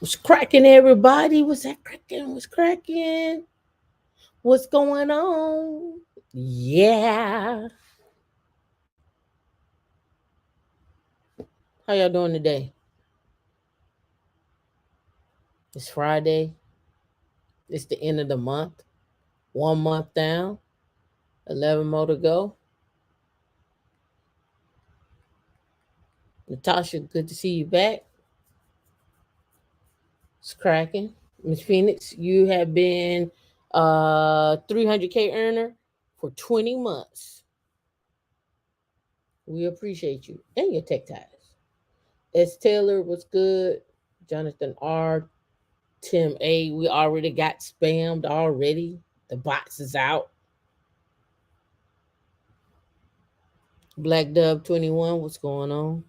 Was cracking, everybody? Was that cracking? Was cracking? What's going on? Yeah. How y'all doing today? It's Friday. It's the end of the month. 1 month down. 11 more to go. Natasha, good to see you back. It's cracking. Miss Phoenix, you have been 300K earner for 20 months. We appreciate you and your tech ties. S. Taylor was good. Jonathan R. Tim A. We already got spammed already. The box is out. Black Dove 21, what's going on?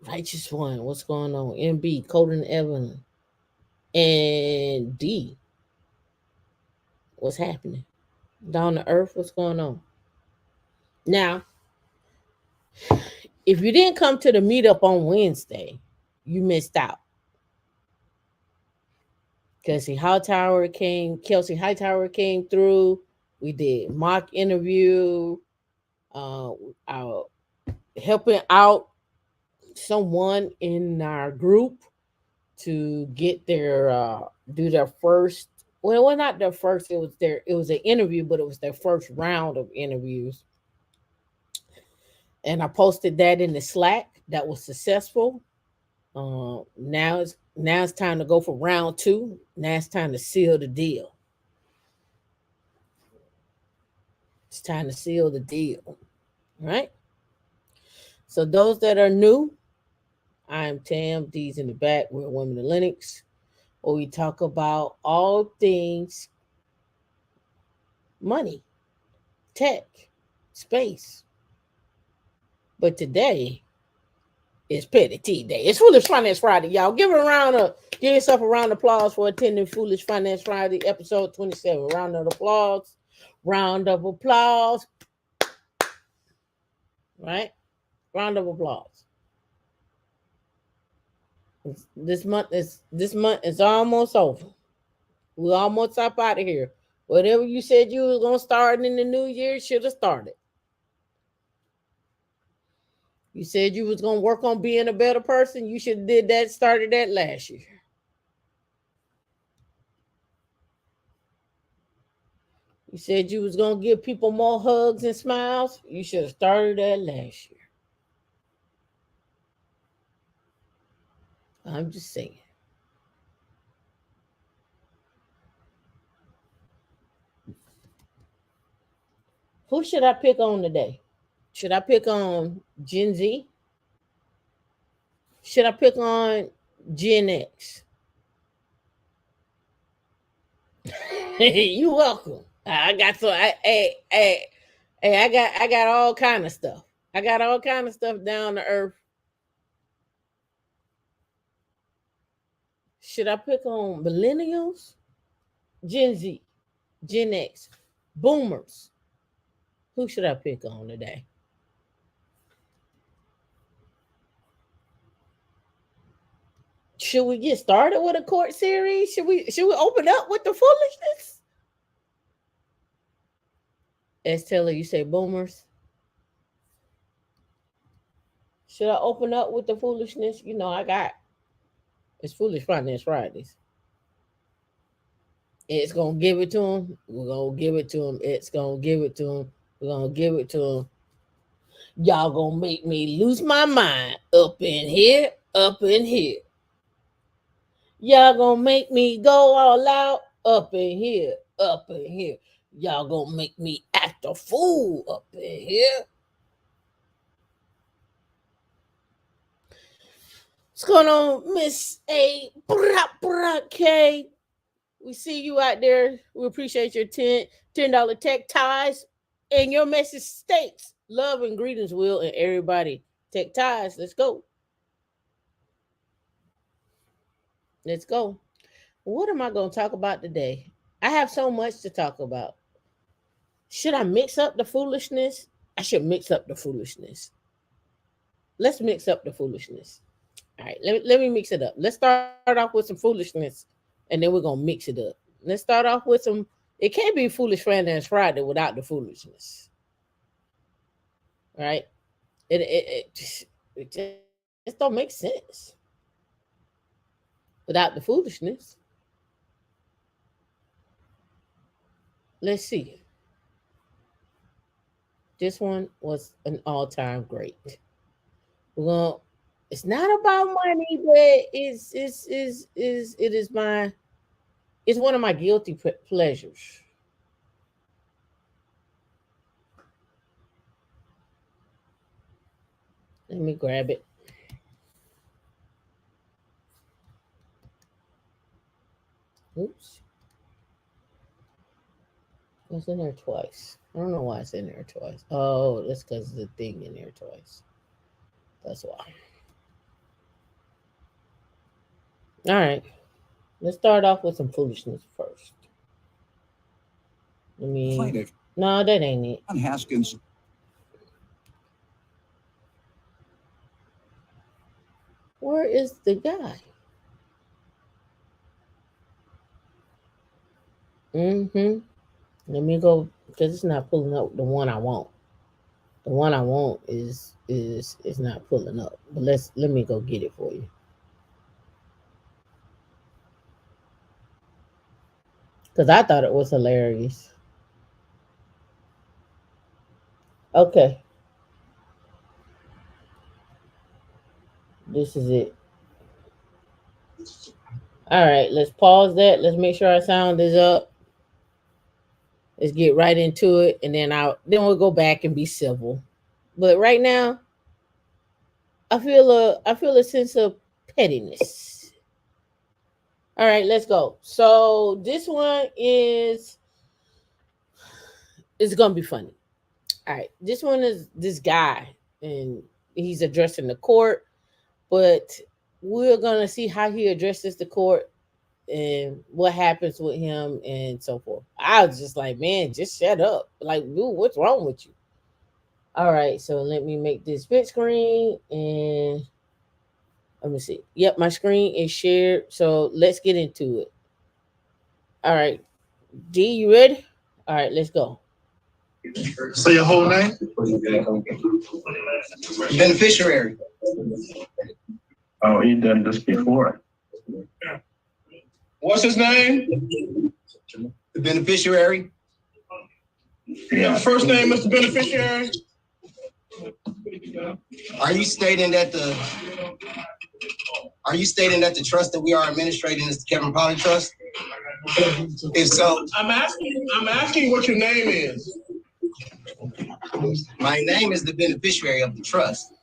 Righteous One, what's going on? MB, Colton Evan, and D, what's happening? Down to Earth, what's going on? Now, if you didn't come to the meetup on Wednesday, you missed out. Kelsey Hightower came through. We did mock interview, uh, helping out someone in our group to get their do their first, well, not their first, it was an interview, but it was their first round of interviews. And I posted that in the Slack. That was successful. Now it's time to go for round two. Now it's time to seal the deal. It's time to seal the deal. All right. So those that are new, I'm Tam. D's in the back. We're Women of Linux, where we talk about all things money, tech, space. But today is Petty T Day. It's Foolish Finance Friday, y'all. Give yourself a round of applause for attending Foolish Finance Friday, episode 27. Round of applause. Round of applause. Right? Round of applause. This month is almost over. We almost up out of here. Whatever you said you was gonna start in the new year should have started. You said you was gonna work on being a better person. You should have did that. Started that last year. You said you was gonna give people more hugs and smiles. You should have started that last year. I'm just saying. Who should I pick on today? Should I pick on Gen Z? Should I pick on Gen X? You welcome. I got so I got all kind of stuff. I got all kind of stuff down to earth. Should I pick on millennials, Gen Z, Gen X, boomers? Who should I pick on today? Should we get started with a court series? Should we open up with the foolishness? As Taylor, you say boomers. Should I open up with the foolishness? I got it's Foolish Finance Fridays. It's gonna give it to him. We're gonna give it to him. It's gonna give it to him. We're gonna give it to him. Y'all gonna make me lose my mind up in here, up in here. Y'all gonna make me go all out up in here, up in here. Y'all gonna make me act a fool up in here. What's going on, Miss A? K? We see you out there. We appreciate your $10 tech ties and your message states. Love and greetings, Will, and everybody. Tech ties, let's go. Let's go. What am I going to talk about today? I have so much to talk about. Should I mix up the foolishness? I should mix up the foolishness. Let's mix up the foolishness. All right, let me mix it up. Let's start off with some foolishness, and then we're gonna mix it up. Let's start off with some. It can't be foolish Finance Friday without the foolishness, right? It just don't make sense without the foolishness. Let's see. This one was an all-time great. We're gonna. It's not about money, but it is my. It's one of my guilty pleasures. Let me grab it. Oops. It's in there twice. I don't know why it's in there twice. Oh, that's because the thing in there twice. That's why. All right. Let's start off with some foolishness first. Let me. Plaintiff. No, that ain't it. On Haskins. Where is the guy? Mm-hmm. Let me go because it's not pulling up the one I want. The one I want is not pulling up. But let me go get it for you. Because I thought it was hilarious. Okay. This is it. All right, let's pause that. Let's make sure our sound is up. Let's get right into it, and then we'll go back and be civil. But right now, I feel a sense of pettiness. All right, let's go. So this one is gonna be funny. All right, this one is this guy, and he's addressing the court, but we're gonna see how he addresses the court and what happens with him and so forth. I was just like, man, just shut up. Like, dude, what's wrong with you? All right, so let me make this split screen and let me see. Yep, my screen is shared. So let's get into it. All right, D, you ready? All right, let's go. Say your whole name. Beneficiary. Oh, he done this before. What's his name? The beneficiary. Yeah. First name, Mr. Beneficiary. Are you stating that the trust that we are administrating is the Kevin Pollard Trust? If so, I'm asking what your name is. My name is the beneficiary of the trust.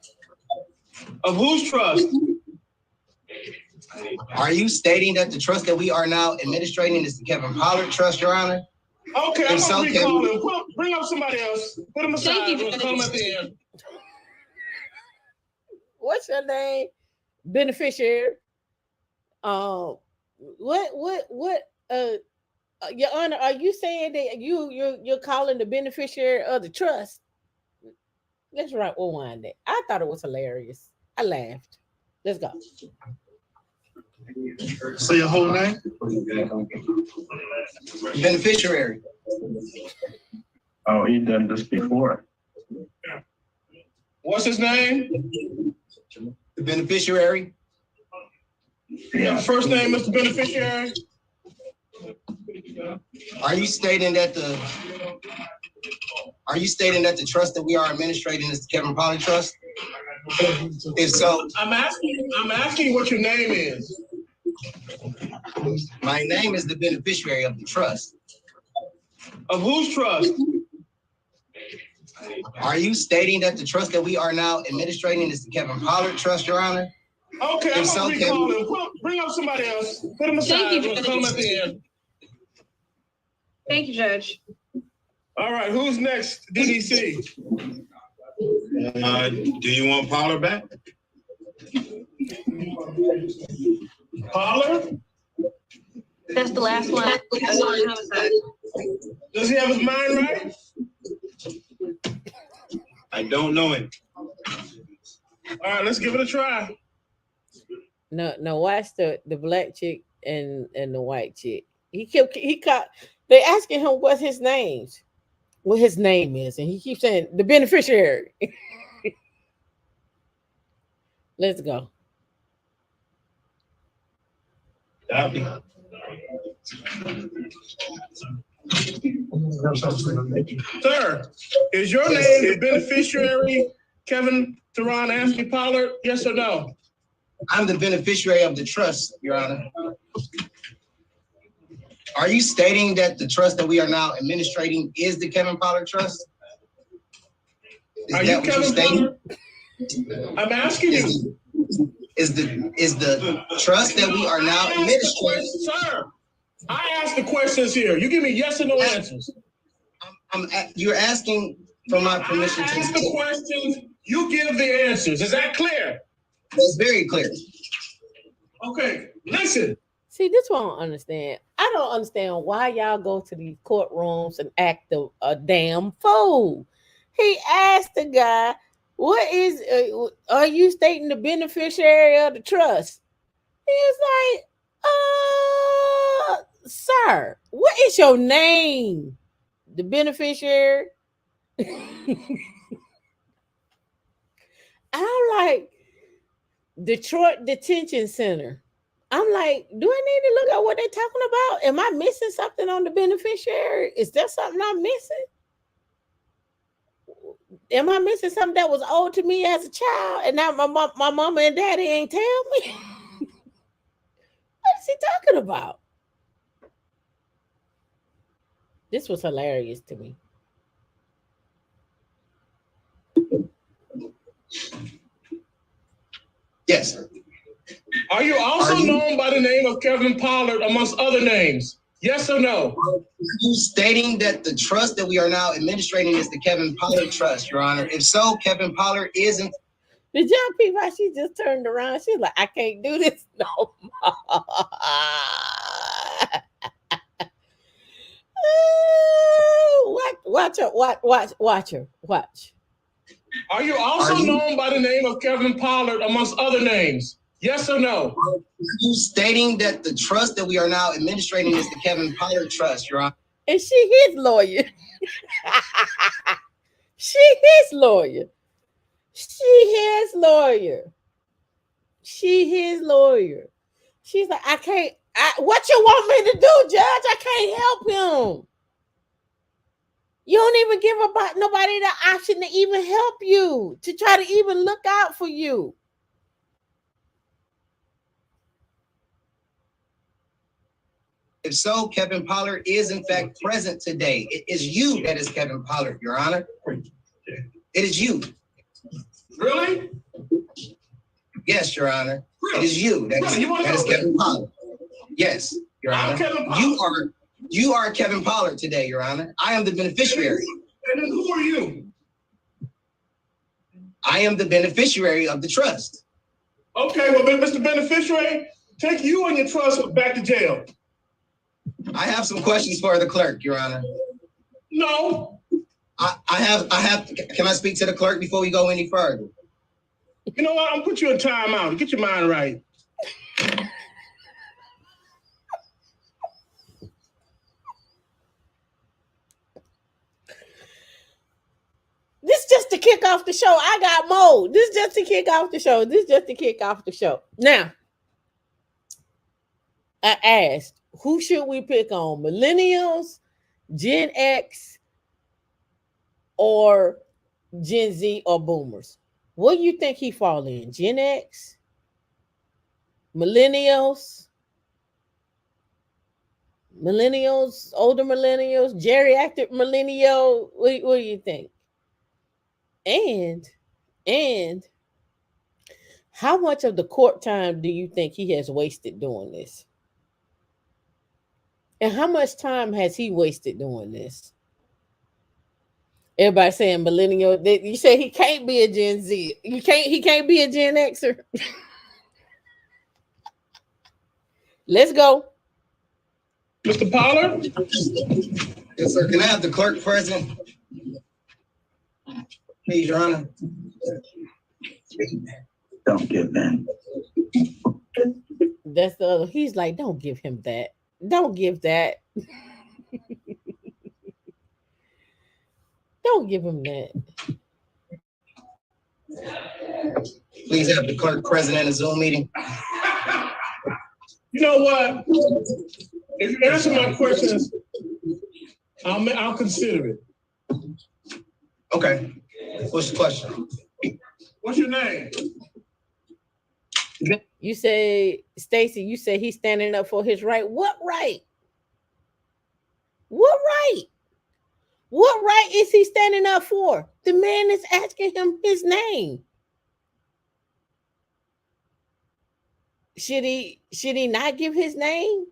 Of whose trust? Are you stating that the trust that we are now administrating is the Kevin Pollard Trust, Your Honor? Okay, I'm gonna recall him. Bring up somebody else. Put him aside. We'll call him at the end. What's your name? Beneficiary. What? Your Honor, are you saying that you're calling the beneficiary of the trust? Let's rewind that. I thought it was hilarious. I laughed. Let's go. Say your whole name. Beneficiary. Oh, he done this before. What's his name? The beneficiary. Yeah. First name, Mr. Beneficiary. Are you stating that the trust that we are administrating is the Kevin Pollard Trust? If so, I'm asking what your name is. My name is the beneficiary of the trust. Of whose trust? Are you stating that the trust that we are now administrating is the Kevin Pollard Trust, Your Honor? Okay, I'm gonna recall him. Bring up somebody else. Put him aside. We'll call him at the end. Thank you, Judge. All right, who's next? DDC. Do you want Pollard back? Pollard? That's the last one. Does he have his mind right? I don't know him. All right, let's give it a try. No, watch the black chick and the white chick. He caught. They asking him what his name is, and he keeps saying the beneficiary. Let's go. Sir, is your name the beneficiary, Kevin Teron Ashley Pollard? Yes or no? I'm the beneficiary of the trust, Your Honor. Are you stating that the trust that we are now administrating is the Kevin Pollard Trust? Are you Kevin Pollard? I'm asking you. Is the trust that we are now administrating? Sir, I asked the questions here. You give me yes or no answers. You're asking for my permission to ask the questions. You give the answers. Is that clear? It's very clear. Okay, listen. See, this one I don't understand. I don't understand why y'all go to these courtrooms and act a damn fool. He asked the guy, "What is? Are you stating the beneficiary of the trust?" He's like, "Sir, what is your name? The beneficiary?" I'm like, Detroit Detention Center. I'm like, do I need to look at what they're talking about? Am I missing something on the beneficiary? Is there something I'm missing? Am I missing something that was owed to me as a child? And now my mama and daddy ain't tell me? What is he talking about? This was hilarious to me. Yes. Are you also known by the name of Kevin Pollard amongst other names? Yes or no? Are you stating that the trust that we are now administrating is the Kevin Pollard Trust, Your Honor? If so, Kevin Pollard isn't. Did y'all see why she just turned around? She's like, I can't do this no more. Watch her. Are you also known by the name of Kevin Pollard amongst other names? Yes or no? Are you stating that the trust that we are now administrating is the Kevin Pollard Trust, Your Honor? And she his lawyer. She his lawyer. She's like, what you want me to do, Judge? I can't help him. You don't even give nobody the option to even help you, to try to even look out for you. If so, Kevin Pollard is in fact present today. It is you that is Kevin Pollard, Your Honor. It is you. Really? Yes, Your Honor. Really? It is you that is Kevin Pollard. Yes, Your Honor. You are Kevin Pollard today, Your Honor. I am the beneficiary. And then who are you? I am the beneficiary of the trust. Okay, well, Mr. Beneficiary, take you and your trust back to jail. I have some questions for the clerk, Your Honor. No. I have. Can I speak to the clerk before we go any further? You know what? I'll put you in timeout. Get your mind right. This just to kick off the show. I got more. This just to kick off the show. Now, I asked, who should we pick on? Millennials, Gen X, or Gen Z or boomers? What do you think he fall in? Gen X? Millennials? Older millennials, geriatric millennial? What do you think? And how much of the court time do you think he has wasted doing this? And how much time has he wasted doing this? Everybody saying millennial. You say he can't be a Gen Z. He can't be a Gen Xer. Let's go. Mr. Pollard? Yes, sir. Can I have the clerk present? Please, Your Honor. Don't give in. That's the other. He's like, don't give him that. Don't give that. Don't give him that. Please have the clerk present in a Zoom meeting. You know what? If you answer my questions, I'll consider it. Okay. What's the question? What's your name? You say, Stacy, you say he's standing up for his right. What right? What right? What right is he standing up for? The man is asking him his name. Should he not give his name?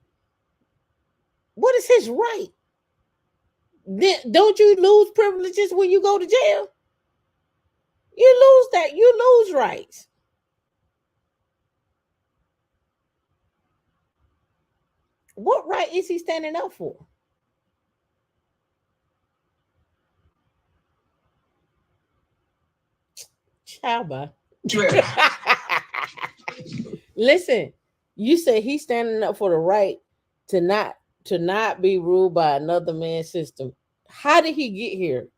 What is his right? Then don't you lose privileges when you go to jail? You lose that. You lose rights. What right is he standing up for? Chaba. Listen, you say he's standing up for the right to not be ruled by another man's system. How did he get here?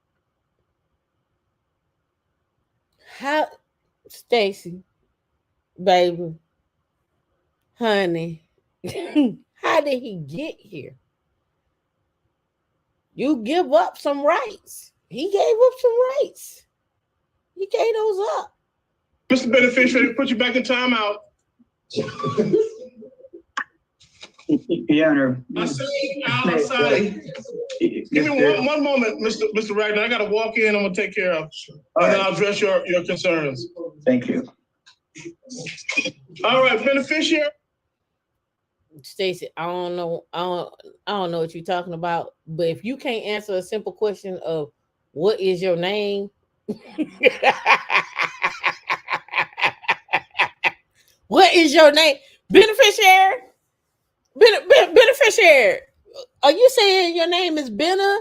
How, Stacy, baby, honey, how did he get here? You give up some rights. He gave up some rights. He gave those up. Mr. Beneficiary, put you back in timeout. Your Honor. Outside. Give me one moment, Mr. Ragnar. I got to walk in. I'm going to take care of. And then I'll address your concerns. Thank you. All right, Beneficiary. Stacy, I don't know what you're talking about, but if you can't answer a simple question of what is your name, what is your name, beneficiary? Beneficiary, are you saying your name is Benna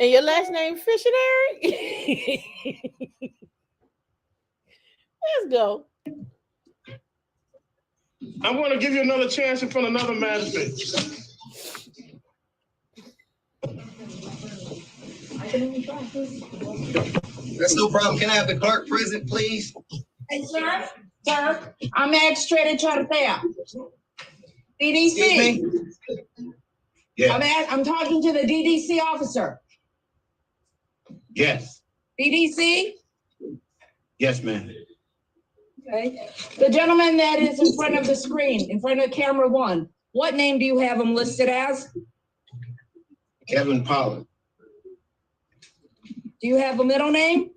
and your last name Fissionary? Let's go. I'm going to give you another chance in front of another magistrate. That's no problem. Can I have the clerk present, please? Hey, sir, I'm Magistrate Chartea. DDC. Yeah. I'm talking to the DDC officer. Yes. DDC? Yes, ma'am. Okay. The gentleman that is in front of the screen, in front of camera one, what name do you have him listed as? Kevin Pollard. Do you have a middle name?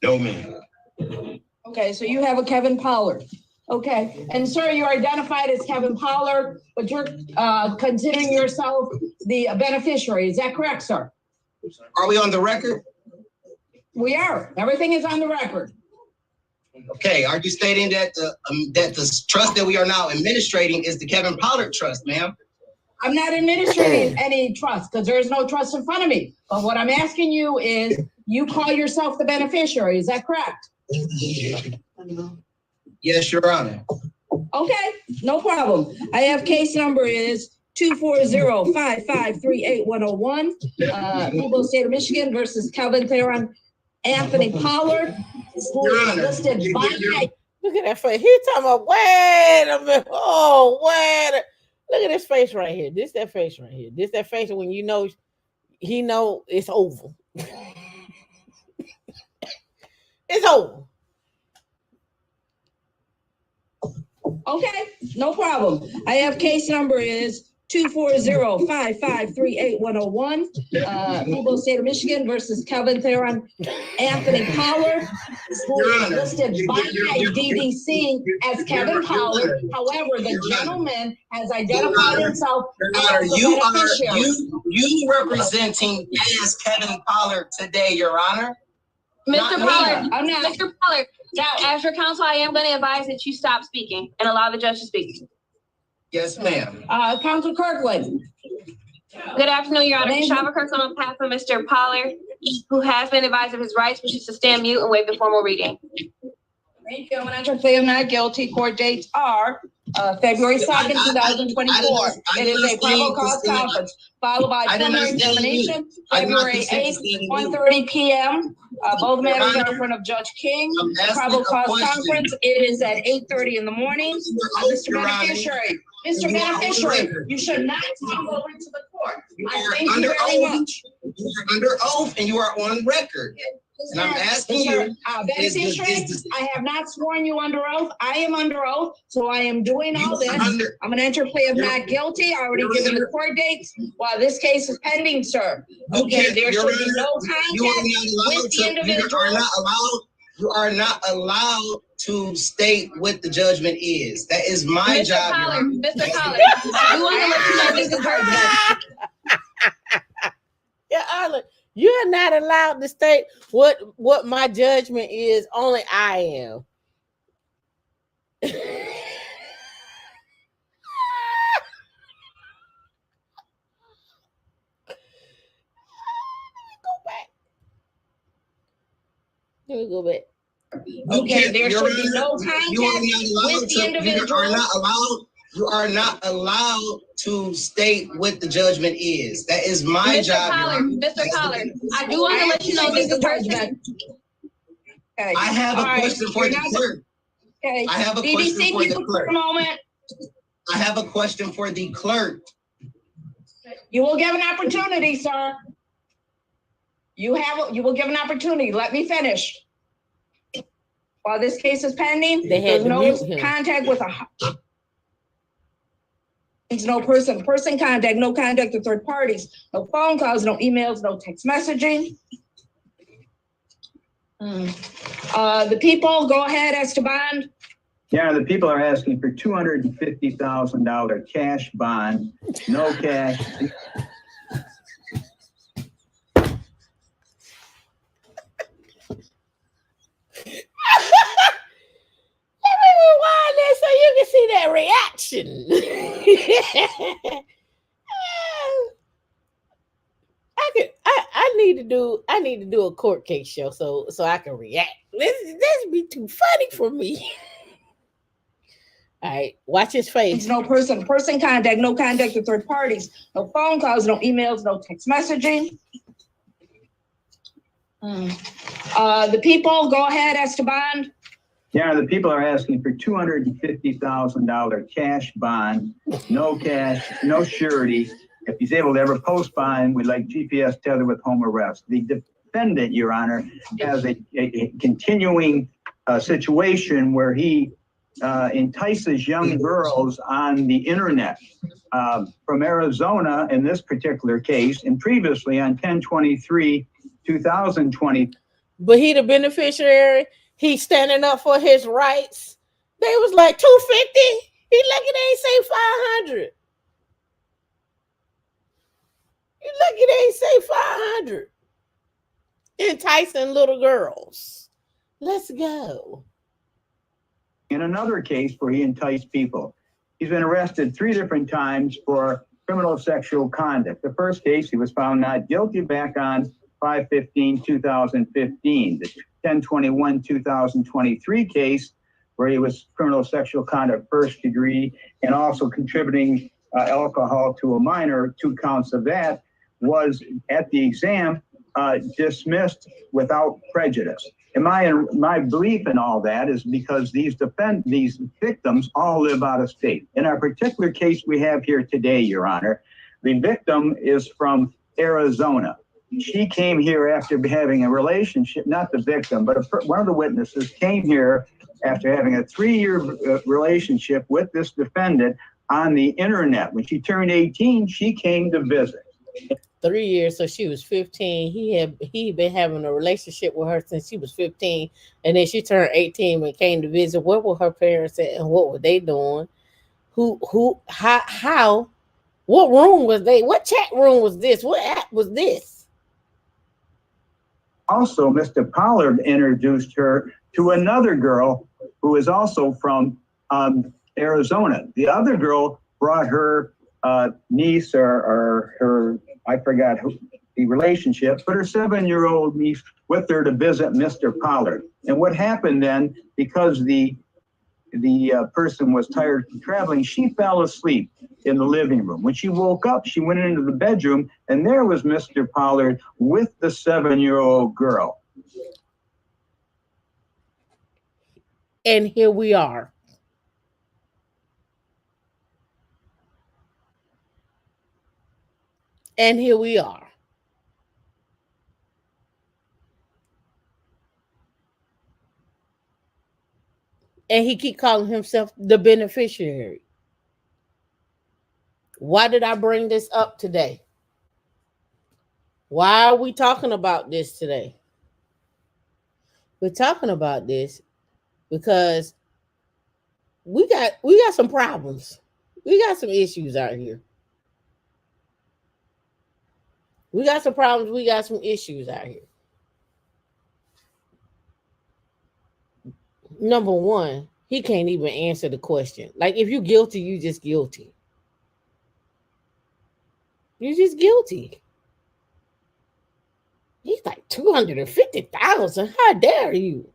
No, ma'am. Okay, so you have a Kevin Pollard. Okay, and sir, you're identified as Kevin Pollard, but you're considering yourself the beneficiary. Is that correct, sir? Are we on the record? We are. Everything is on the record. Okay, are you stating that the trust that we are now administrating is the Kevin Pollard Trust, ma'am? I'm not administrating any trust because there is no trust in front of me. But what I'm asking you is, you call yourself the beneficiary. Is that correct? Yes, Your Honor. Okay, no problem. I have case number is 240-5538101. People State of Michigan versus Kelvin Theron Anthony Pollard. Your Honor. Listed by. Look at that face. He's talking about, wait a minute. Oh, wait. Look at this face right here. This that face right here. This that face when you know he know it's over. It's over. Okay, no problem. I have case number is 240-5538101. People State of Michigan versus Kelvin Theron Anthony Pollard, who is listed by DDC as Kevin Pollard. However, the gentleman has identified himself as the beneficiary. You representing as Kevin Pollard today, Your Honor. Mr. Pollard, I'm not. Mr. Pollard, now as your counsel, I am going to advise that you stop speaking and allow the judge to speak. Yes, ma'am. Counsel Kirkland. Good afternoon, Your Honor. Shava Kurtz on behalf of Mr. Pollard, who has been advised of his rights, wishes to stand mute and waive the formal reading. Thank you. I'm going to enter plea of not guilty. Court dates are February 2nd, 2024. It is a probable cause conference, followed by preliminary examination, February 8th, 1:30 p.m. Both matters are in front of Judge King. Probable cause conference, it is at 8:30 in the morning. Mr. Beneficiary, you should not come over to the court. You are under oath and you are on record. And I'm asking you, I have not sworn you under oath. I am under oath, so I am doing all this. I'm going to enter plea of not guilty. I already given the court dates while this case is pending, sir. Okay, there should be no contact with the individual. You are not allowed to state what the judgment is. That is my job. Mr. Pollard, I want to let you know this is her. Your Honor, you're not allowed to state what my judgment is. Only I am. Let me go back. Okay, there should be no contact with the individual. You are not allowed to state what the judgment is. That is my job. Mr. Pollard, I do want to let you know this is her judgment. Okay. I have a question for the clerk. Okay. I have a question for the clerk. Moment. I have a question for the clerk. You will give an opportunity, sir. You will give an opportunity. Let me finish. While this case is pending, there's no contact with no person contact, no contact with third parties, no phone calls, no emails, no text messaging. The people, go ahead, Esteban. Yeah, the people are asking for $250,000 cash bond, no cash. Rewind that so you can see that reaction. I need to do a court case show so I can react. This be too funny for me. All right, watch his face. No person contact, no contact with third parties, no phone calls, no emails, no text messaging. The people, go ahead, Esteban. Yeah, the people are asking for $250,000 cash bond, no cash, no surety. If he's able to ever post bond, we'd like GPS tether with home arrest. The defendant, Your Honor, has a continuing situation where he entices young girls on the internet from Arizona in this particular case, and previously on 10/23/2020. But he the beneficiary. He's standing up for his rights. They was like 250. He lucky they ain't say 500. You lucky they ain't say 500. Enticing little girls. Let's go. In another case where he enticed people, he's been arrested 3 different times for criminal sexual conduct. The first case, he was found not guilty back on 5/15/2015. The 10/21/2023 case, where he was criminal sexual conduct first degree and also contributing alcohol to a minor, 2 counts of that, was at the exam dismissed without prejudice. And my belief in all that is because these victims all live out of state. In our particular case we have here today, Your Honor, the victim is from Arizona. She came here after having a relationship, not the victim, but one of the witnesses came here after having a 3-year relationship with this defendant on the internet. When she turned 18, she came to visit. 3 years, so she was 15. He been having a relationship with her since she was 15, and then she turned 18 and came to visit. Where were her parents at, and what were they doing? How? What room was they? What chat room was this? What app was this? Also, Mr. Pollard introduced her to another girl who is also from Arizona. The other girl brought her niece or her, I forgot who the relationship, but her 7-year-old niece with her to visit Mr. Pollard. And what happened then, because the person was tired from traveling, she fell asleep in the living room. When she woke up, she went into the bedroom, and there was Mr. Pollard with the 7-year-old girl. And here we are. And here we are. And he keep calling himself the beneficiary. Why did I bring this up today? Why are we talking about this today? We're talking about this because we got some problems. We got some issues out here. We got some problems. We got some issues out here. Number one, he can't even answer the question. Like, if you're guilty, you just guilty. You're just guilty. He's like 250,000. How dare you?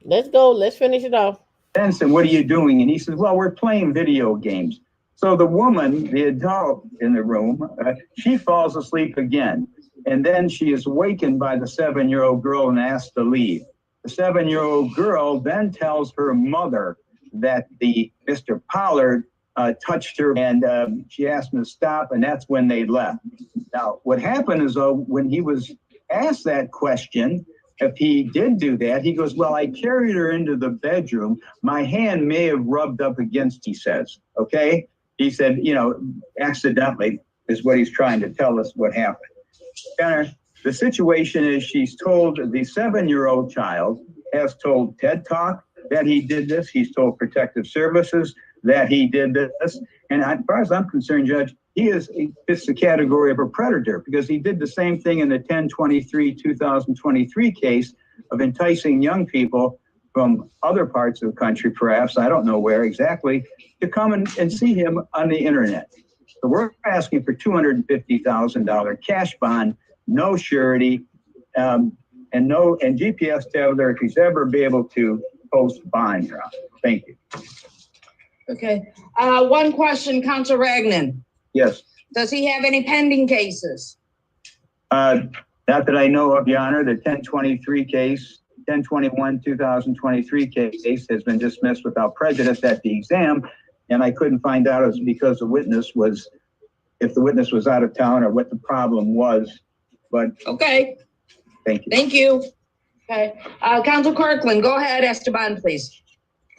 Let's go. Let's finish it off. Benson, what are you doing? And he says, well, we're playing video games. So the woman, the adult in the room, she falls asleep again. And then she is awakened by the 7-year-old girl and asked to leave. The 7-year-old girl then tells her mother that the Mr. Pollard touched her, and she asked him to stop, and that's when they left. Now, what happened is, though, when he was asked that question, if he did do that, he goes, well, I carried her into the bedroom. My hand may have rubbed up against, he says, okay? He said, you know, accidentally is what he's trying to tell us what happened. Connor, the situation is she's told, the 7-year-old child has told TED Talk that he did this. He's told Protective Services that he did this. And as far as I'm concerned, Judge, he fits the category of a predator because he did the same thing in the 1023-2023 case of enticing young people from other parts of the country, perhaps, I don't know where exactly, to come and see him on the internet. So we're asking for $250,000 cash bond, no surety, and GPS tabular if he's ever be able to post bond, Your Honor. Thank you. Okay. One question, Councilor Ragnan. Yes. Does he have any pending cases? Not that I know of, Your Honor. The 1023 case, 1021-2023 case has been dismissed without prejudice at the exam, and I couldn't find out if the witness was out of town or what the problem was. But okay. Thank you. Thank you. Okay. Council Kirkland, go ahead, Esteban, please.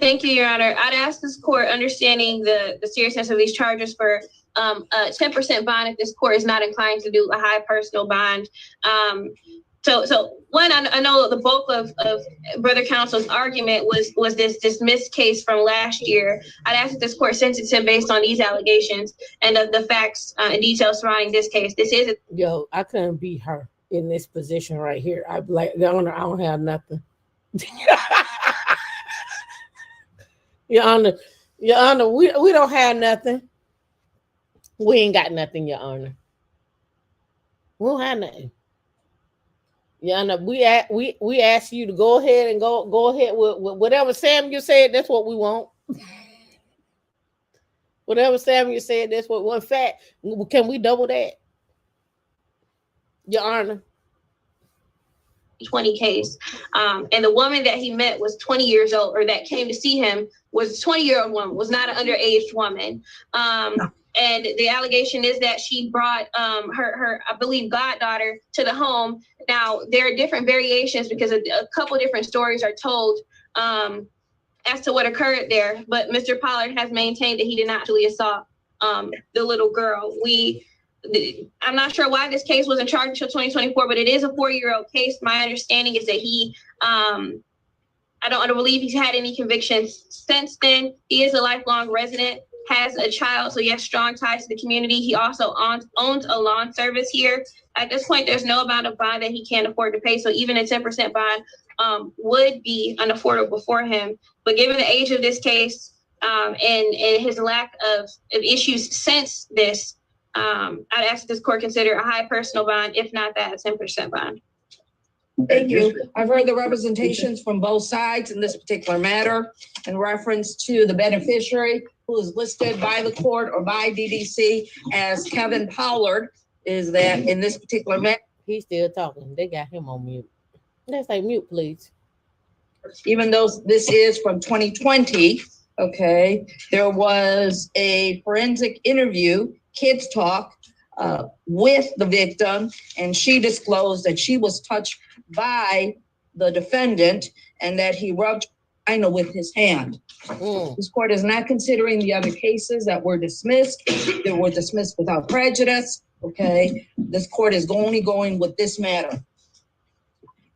Thank you, Your Honor. I'd ask this court, understanding the seriousness of these charges, for a 10% bond if this court is not inclined to do a high personal bond. So one, I know the bulk of Brother Counsel's argument was this dismissed case from last year. I'd ask that this court sentence him based on these allegations and the facts and details surrounding this case. This is Yo, I couldn't be her in this position right here. I'd be like, Your Honor, I don't have nothing. Your Honor, we don't have nothing. We ain't got nothing, Your Honor. We don't have nothing. Your Honor, we ask you to go ahead and go ahead with whatever Samuel said. That's what we want. Whatever Samuel said, that's what. In fact, can we double that, Your Honor? 20 case. And the woman that he met was 20 years old, or that came to see him was a 20-year-old woman, was not an underage woman. And the allegation is that she brought her, I believe, goddaughter to the home. Now, there are different variations because a couple different stories are told as to what occurred there. But Mr. Pollard has maintained that he did not actually assault the little girl. I'm not sure why this case wasn't charged until 2024, but it is a 4-year-old case. My understanding is that he, I don't believe he's had any convictions since then. He is a lifelong resident, has a child, so he has strong ties to the community. He also owns a lawn service here. At this point, there's no amount of bond that he can't afford to pay, so even a 10% bond would be unaffordable for him. But given the age of this case, and his lack of issues since this, I'd ask this court consider a high personal bond, if not that, a 10% bond. Thank you. I've heard the representations from both sides in this particular matter in reference to the beneficiary who is listed by the court or by DDC as Kevin Pollard. Is that in this particular matter? He's still talking. They got him on mute. Let's say mute, please. Even though this is from 2020, okay, there was a forensic interview, Kids Talk, with the victim, and she disclosed that she was touched by the defendant and that he rubbed China with his hand. This court is not considering the other cases that were dismissed. They were dismissed without prejudice. Okay, this court is only going with this matter.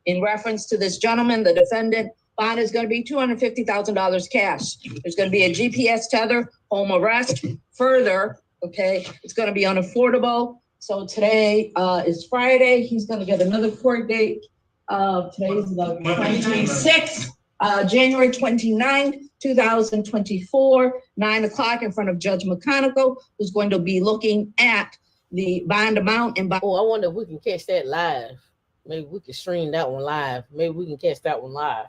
In reference to this gentleman, the defendant, bond is going to be $250,000 cash. There's going to be a GPS tether, home arrest. Further, okay, it's going to be unaffordable. So today is Friday. He's going to get another court date. Today's the 26th, January 29th, 2024, 9 o'clock in front of Judge McConaughey, who's going to be looking at the bond amount and bond. Oh, I wonder if we can catch that live. Maybe we can stream that one live. Maybe we can catch that one live.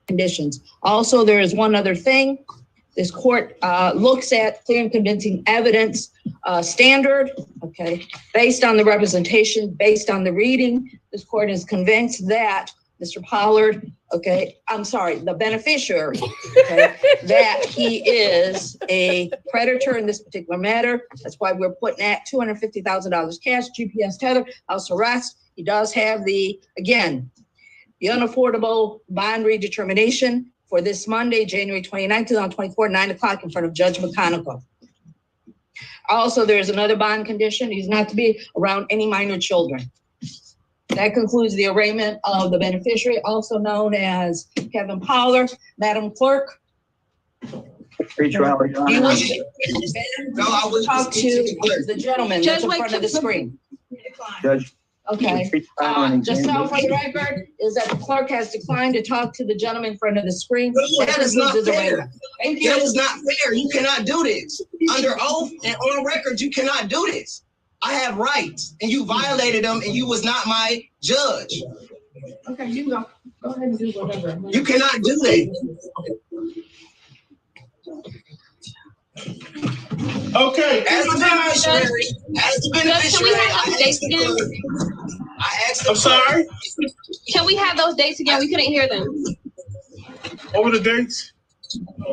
Conditions. Also, there is one other thing. This court looks at clear and convincing evidence standard, okay, based on the representation, based on the reading. This court is convinced that Mr. Pollard, okay, I'm sorry, the beneficiary, okay, that he is a predator in this particular matter. That's why we're putting at $250,000 cash, GPS tether, house arrest. He does have the, again, the unaffordable bond redetermination for this Monday, January 29th, 2024, 9 o'clock in front of Judge McConaughey. Also, there's another bond condition. He's not to be around any minor children. That concludes the arraignment of the beneficiary, also known as Kevin Pollard. Madam Clerk. Pre-trial, Your Honor. You wish to talk to the gentleman that's in front of the screen. Judge. Okay. Just now for the record is that the clerk has declined to talk to the gentleman in front of the screen. That is not fair. Thank you. That is not fair. You cannot do this. Under oath and on record, you cannot do this. I have rights, and you violated them, and you was not my judge. Okay, you go. Go ahead and do whatever. You cannot do that. Okay. As the beneficiary, Can we have those dates again? I asked. I'm sorry? Can we have those dates again? We couldn't hear them. What were the dates?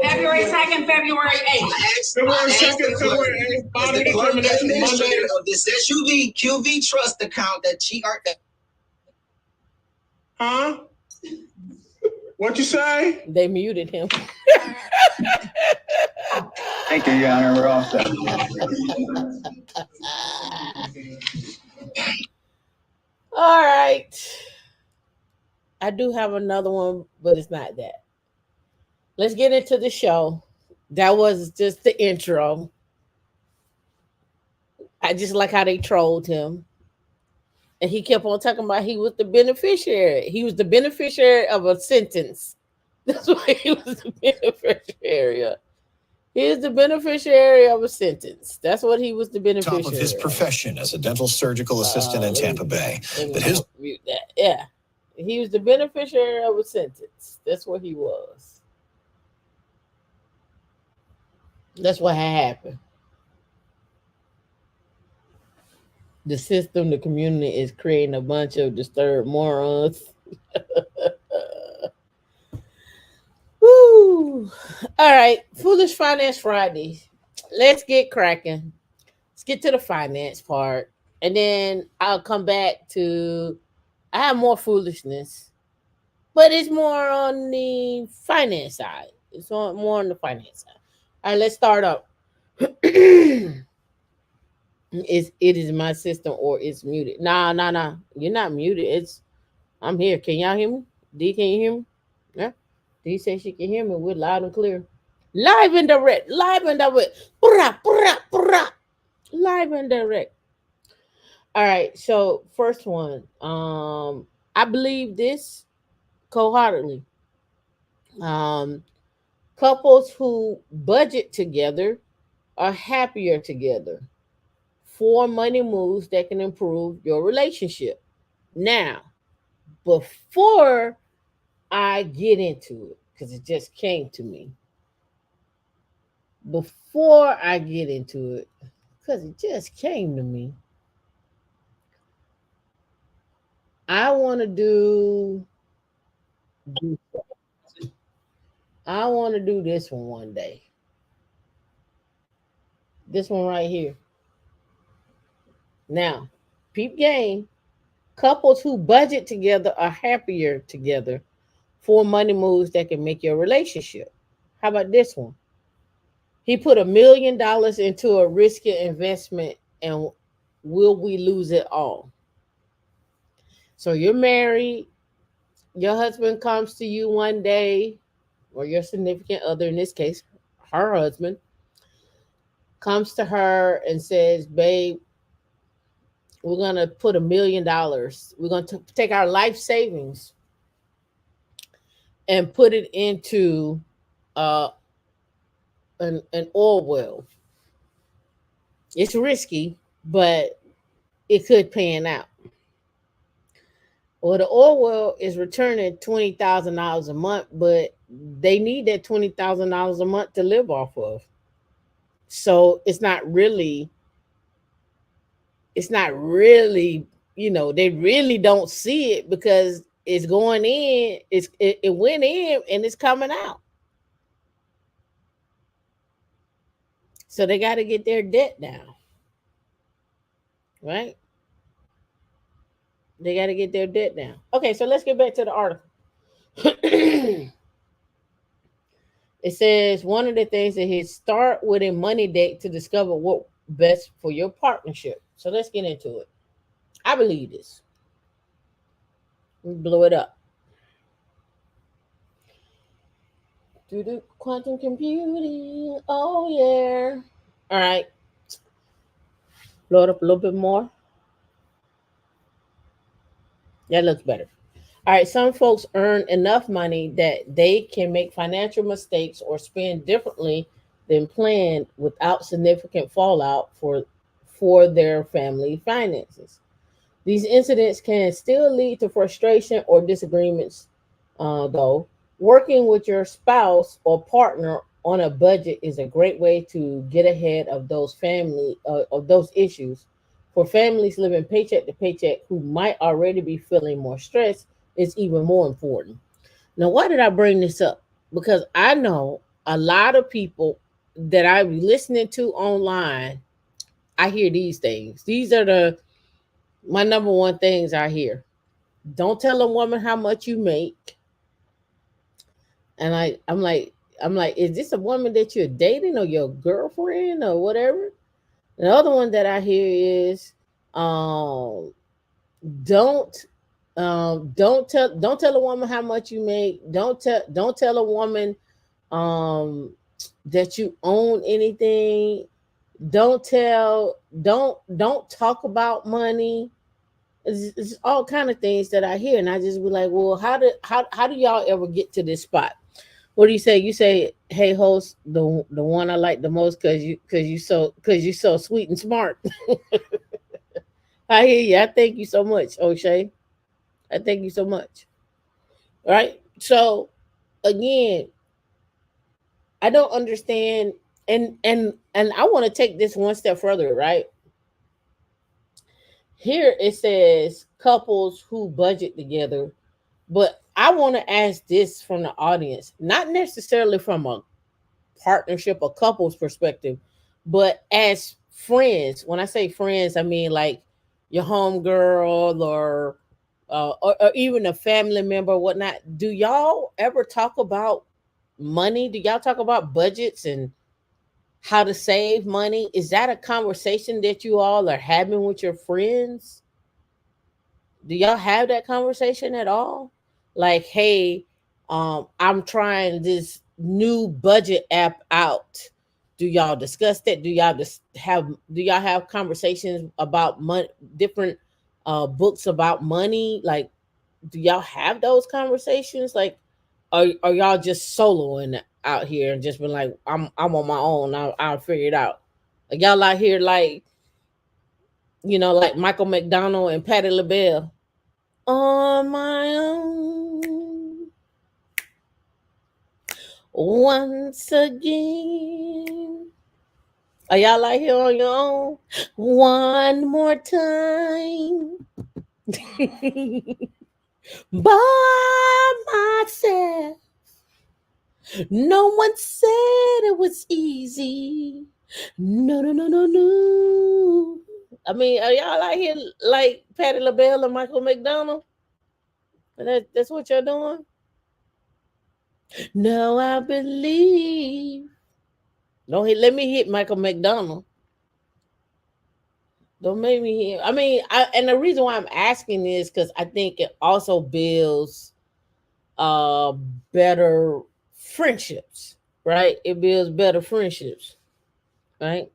February 2nd, February 8th. February 2nd, February 8th. Bond redetermination Monday. Of this QV trust account that she earned. Huh? What you say? They muted him. Thank you, Your Honor. We're all set. All right. I do have another one, but it's not that. Let's get into the show. That was just the intro. I just like how they trolled him. And he kept on talking about he was the beneficiary. He was the beneficiary of a sentence. That's why he was the beneficiary of. He is the beneficiary of a sentence. That's what he was the beneficiary top of his profession as a dental surgical assistant in Tampa Bay. But his yeah, he was the beneficiary of a sentence. That's what he was. That's what happened. The system, the community is creating a bunch of disturbed morons. Woo! All right, Foolish Finance Friday. Let's get cracking. Let's get to the finance part. And then I'll come back to, I have more foolishness, but it's more on the finance side. It's more on the finance side. All right, let's start up. It is my system or it's muted. Nah. You're not muted. I'm here. Can y'all hear me? D, can you hear me? Yeah. D says she can hear me. We're loud and clear. Live and direct. Live and direct. Live and direct. All right. So first one. I believe this wholeheartedly. Couples who budget together are happier together. 4 money moves that can improve your relationship. Now, before I get into it, because it just came to me, before I get into it, because it just came to me, I want to do this one day. This one right here. Now, peep game. Couples who budget together are happier together. 4 money moves that can make your relationship. How about this one? He put $1 million into a risky investment, and will we lose it all? So you're married, your husband comes to you one day, or your significant other, in this case, her husband, comes to her and says, babe, we're going to put $1 million. We're going to take our life savings and put it into an oil well. It's risky, but it could pan out. Well, the oil well is returning $20,000 a month, but they need that $20,000 a month to live off of. So it's not really, they really don't see it because it's going in, it went in and it's coming out. So they got to get their debt down, right? They got to get their debt down. Okay, so let's get back to the article. It says one of the things that he start with a money date to discover what best for your partnership. So let's get into it. I believe this. Blow it up. Quantum computing. Oh yeah. All right. Blow it up a little bit more. That looks better. All right. Some folks earn enough money that they can make financial mistakes or spend differently than planned without significant fallout for their family finances. These incidents can still lead to frustration or disagreements, though. Working with your spouse or partner on a budget is a great way to get ahead of those issues. For families living paycheck to paycheck who might already be feeling more stressed, it's even more important. Now, why did I bring this up? Because I know a lot of people that I'm listening to online, I hear these things. These are my number one things I hear. Don't tell a woman how much you make. And I'm like, is this a woman that you're dating or your girlfriend or whatever? The other one that I hear is, don't tell a woman how much you make. Don't tell a woman that you own anything. Don't talk about money. It's all kind of things that I hear, and I just be like, well, how do y'all ever get to this spot? What do you say? You say, hey host, the one I like the most because you so sweet and smart. I hear you. I thank you so much, O'Shea. I thank you so much. All right. So again, I don't understand, and I want to take this one step further, right? Here it says couples who budget together, but I want to ask this from the audience, not necessarily from a partnership or couples perspective, but as friends. When I say friends, I mean like your homegirl or even a family member or whatnot. Do y'all ever talk about money? Do y'all talk about budgets and how to save money? Is that a conversation that you all are having with your friends? Do y'all have that conversation at all? Like, hey, I'm trying this new budget app out. Do y'all discuss that? Do y'all have conversations about money, different books about money? Like, do y'all have those conversations? Like, are y'all just soloing out here and just been like, I'm on my own. I'll figure it out. Are y'all out here like, like Michael McDonald and Patti LaBelle? On my own. Once again. Are y'all out here on your own? One more time. By myself. No one said it was easy. No. I mean, are y'all out here like Patti LaBelle and Michael McDonald? That's what you're doing? No, I believe. Don't let me hit Michael McDonald. Don't make me hit. I mean, and the reason why I'm asking is because I think it also builds better friendships, right? It builds better friendships, right?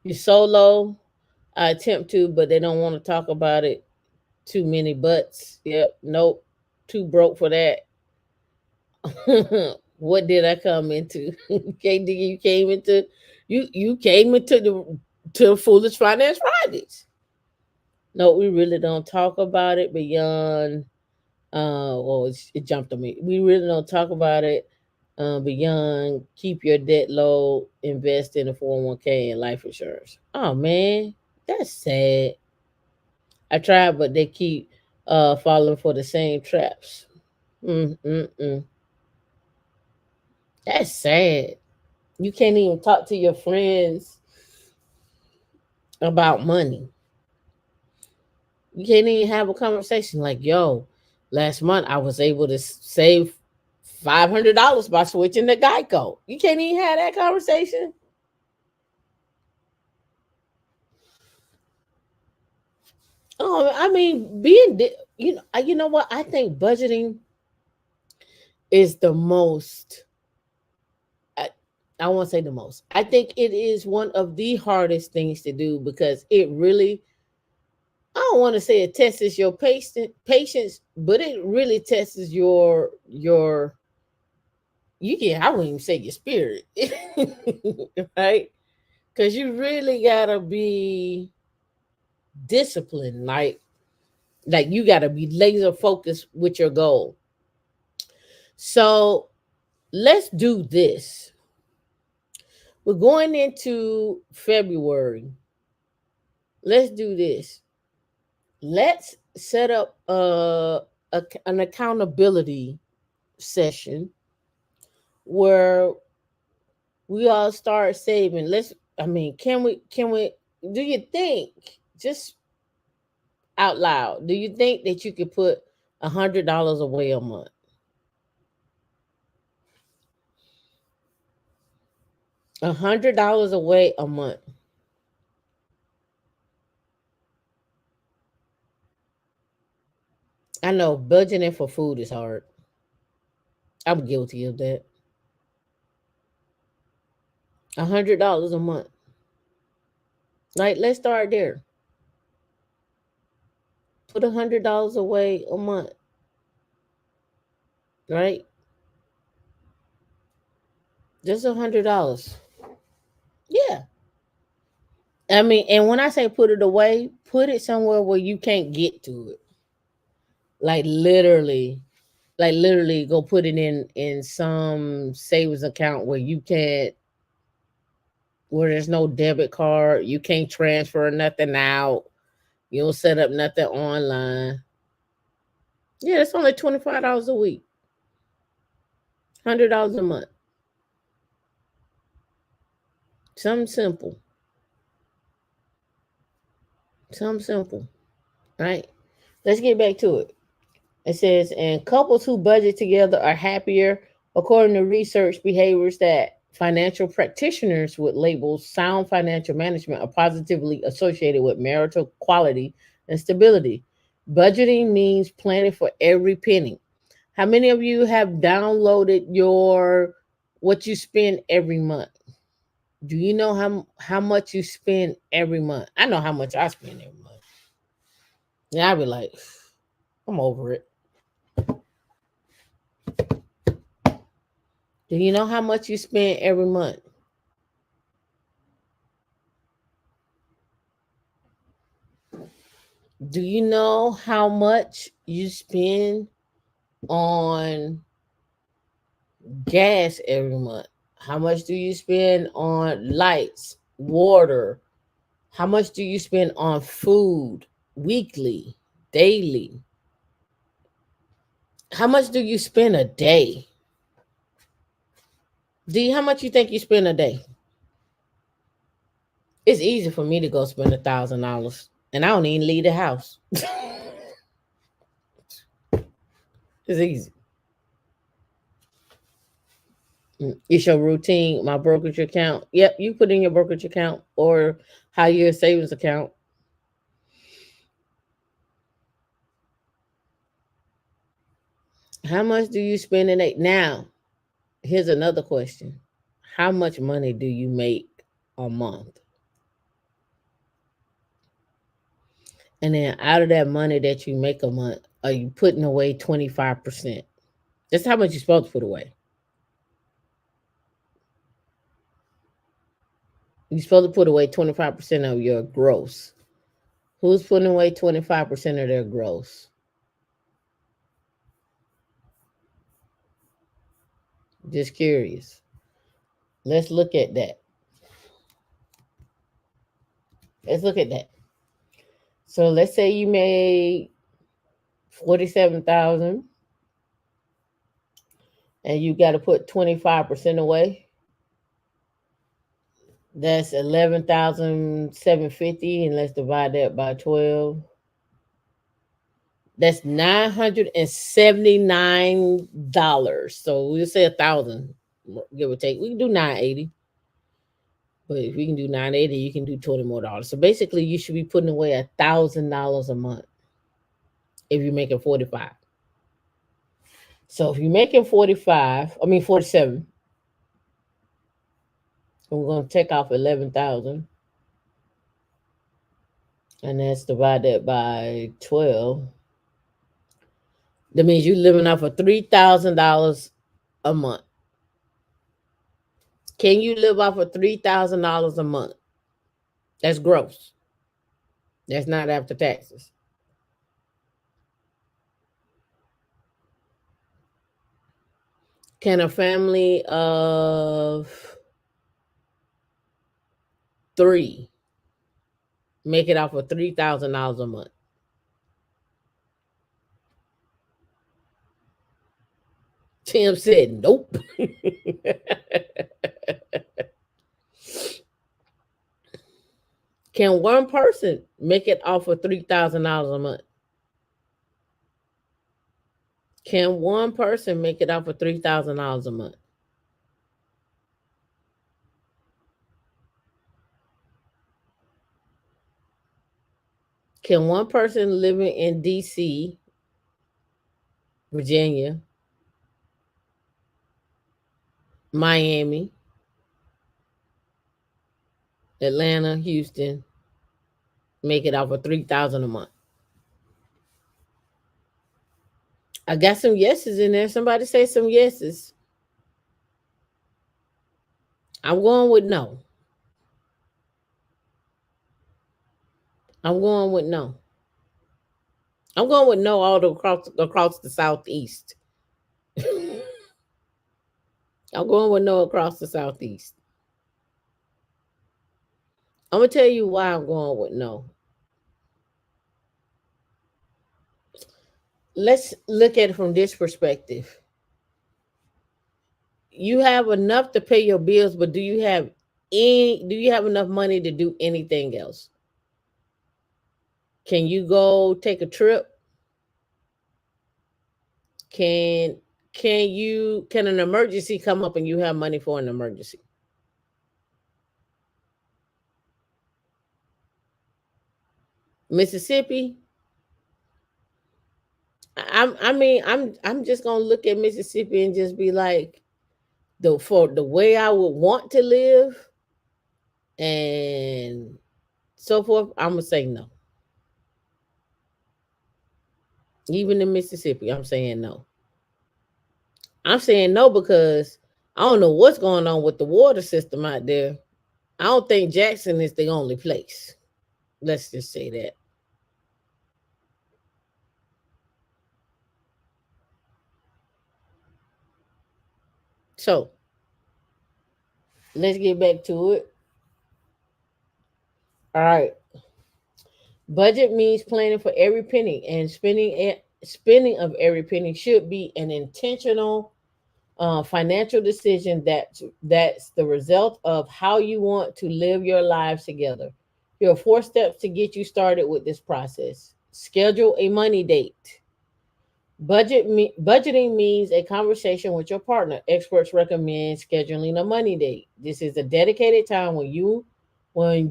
You solo, I attempt to, but they don't want to talk about it. Too many butts. Yep, nope. Too broke for that. What did I come into? You came into the Foolish Finance Fridays. No, we really don't talk about it beyond. It jumped on me. We really don't talk about it beyond keep your debt low, invest in a 401k and life insurance. Oh man, that's sad. I tried, but they keep falling for the same traps. That's sad. You can't even talk to your friends about money. You can't even have a conversation like, yo, last month I was able to save $500 by switching to Geico. You can't even have that conversation. Oh, I mean, you know what? I think budgeting is the most. I won't say the most. I think it is one of the hardest things to do because it really. I don't want to say it tests your patience, but it really tests your. I wouldn't even say your spirit, right? Because you really gotta be disciplined, like you gotta be laser focused with your goal. So let's do this. We're going into February. Let's do this. Let's set up an accountability session where we all start saving. Can we do you think, just out loud, do you think that you could put $100 away a month? $100 away a month. I know budgeting for food is hard. I'm guilty of that. $100 a month. Like, let's start there. Put $100 away a month. Right? Just $100. Yeah. I mean, and when I say put it away, put it somewhere where you can't get to it. Like literally go put it in some savings account where you can't, where there's no debit card, you can't transfer nothing out, you don't set up nothing online. Yeah, it's only $25 a week. $100 a month. Something simple. Right? Let's get back to it. It says, and couples who budget together are happier, according to research. Behaviors that financial practitioners would label sound financial management are positively associated with marital quality and stability. Budgeting means planning for every penny. How many of you have downloaded what you spend every month? Do you know how much you spend every month? I know how much I spend every month. Yeah, I'd be like, I'm over it. Do you know how much you spend every month? Do you know how much you spend on gas every month? How much do you spend on lights, water? How much do you spend on food weekly, daily? How much do you spend a day? D, how much you think you spend a day? It's easy for me to go spend $1,000 and I don't even leave the house. It's easy. It's your routine. My brokerage account. Yep, you put in your brokerage account or high yield savings account. How much do you spend in it? Now, here's another question. How much money do you make a month? And then out of that money that you make a month, are you putting away 25%? That's how much you're supposed to put away. You're supposed to put away 25% of your gross. Who's putting away 25% of their gross? Just curious. Let's look at that. Let's look at that. So let's say you made $47,000 and you got to put 25% away. That's $11,750, and let's divide that by 12. That's $979. So we'll say 1,000, give or take. We can do 980. But if we can do 980, you can do $20 more. So basically, you should be putting away $1,000 a month if you're making 45. So if you're making 47, and we're going to take off 11,000, and that's divided by 12. That means you're living off of $3,000 a month. Can you live off of $3,000 a month? That's gross. That's not after taxes. Can a family of 3 make it off of $3,000 a month? Tim said, nope. Can one person make it off of $3,000 a month? Can one person make it off of $3,000 a month? Can one person living in DC, Virginia, Miami, Atlanta, Houston, make it off of $3,000 a month? I got some yeses in there. Somebody say some yeses. I'm going with no. I'm going with no. I'm going with no all across the Southeast. I'm going with no across the Southeast. I'm going to tell you why I'm going with no. Let's look at it from this perspective. You have enough to pay your bills, but do you have enough money to do anything else? Can you go take a trip? Can an emergency come up and you have money for an emergency? Mississippi, I'm just gonna look at Mississippi and just be like, for the way I would want to live and so forth, I'm gonna say no. Even in Mississippi, I'm saying no. I'm saying no because I don't know what's going on with the water system out there. I don't think Jackson is the only place. Let's just say that. So let's get back to it. All right. Budget means planning for every penny, and spending of every penny should be an intentional financial decision that's the result of how you want to live your lives together. Here are 4 steps to get you started with this process. Schedule a money date. Budgeting means a conversation with your partner. Experts recommend scheduling a money date. This is a dedicated time when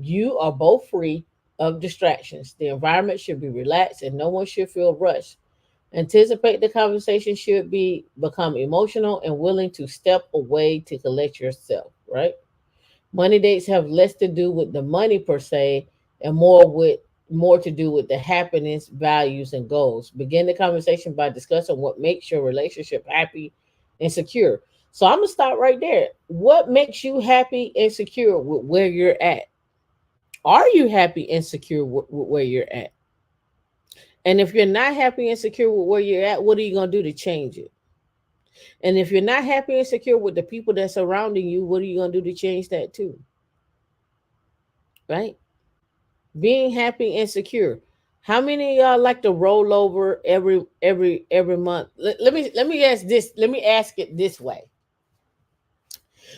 you are both free of distractions. The environment should be relaxed and no one should feel rushed. Anticipate the conversation should become emotional and willing to step away to collect yourself, right? Money dates have less to do with the money per se and more to do with the happiness, values, and goals. Begin the conversation by discussing what makes your relationship happy and secure. So I'm gonna stop right there. What makes you happy and secure with where you're at? Are you happy and secure with where you're at? And if you're not happy and secure with where you're at, what are you gonna do to change it? And if you're not happy and secure with the people that's surrounding you, what are you gonna do to change that too? Right? Being happy and secure. How many of y'all like to roll over every month? Let me ask this. Let me ask it this way.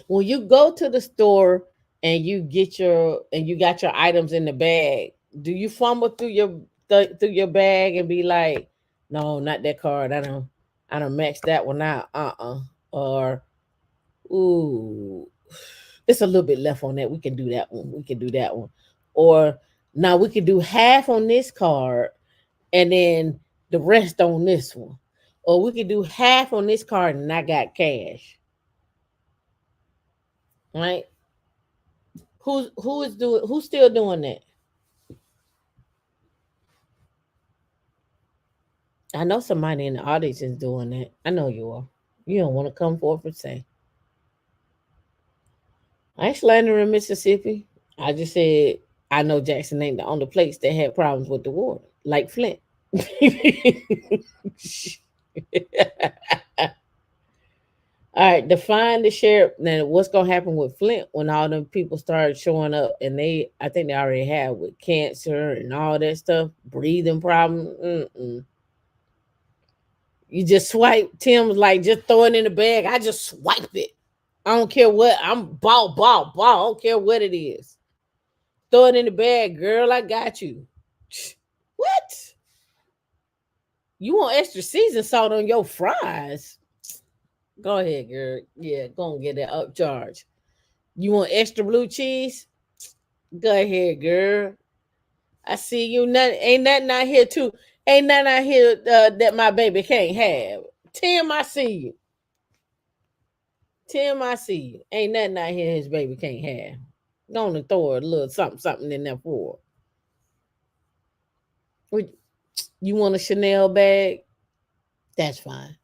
When you go to the store and you got your items in the bag, do you fumble through your bag and be like, no, not that card. I don't max that one out. Or ooh, it's a little bit left on that. We can do that one. Or now we can do half on this card and then the rest on this one. Or we could do half on this card and I got cash. Right? Who's still doing that? I know somebody in the audience is doing that. I know you are. You don't want to come forth and say. I ain't slandering Mississippi. I just said I know Jackson ain't the only place that had problems with the water, like Flint. All right, define the share. Now, what's gonna happen with Flint when all them people start showing up and I think they already have with cancer and all that stuff, breathing problems. You just swipe. Tim was like, just throw it in the bag. I just swipe it. I don't care what. I'm ball. I don't care what it is. Throw it in the bag, girl. I got you. What? You want extra season salt on your fries? Go ahead, girl. Yeah, go and get that upcharge. You want extra blue cheese? Go ahead, girl. I see you. Ain't nothing out here too. Ain't nothing out here that my baby can't have. Tim, I see you. Ain't nothing out here his baby can't have. Gonna throw a little something in there for her. You want a Chanel bag? That's fine.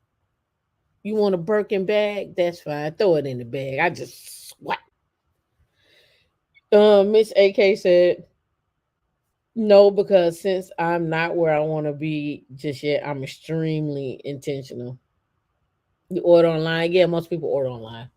You want a Birkin bag? That's fine. Throw it in the bag. I just swipe. Miss AK said, no, because since I'm not where I want to be just yet, I'm extremely intentional. You order online? Yeah, most people order online.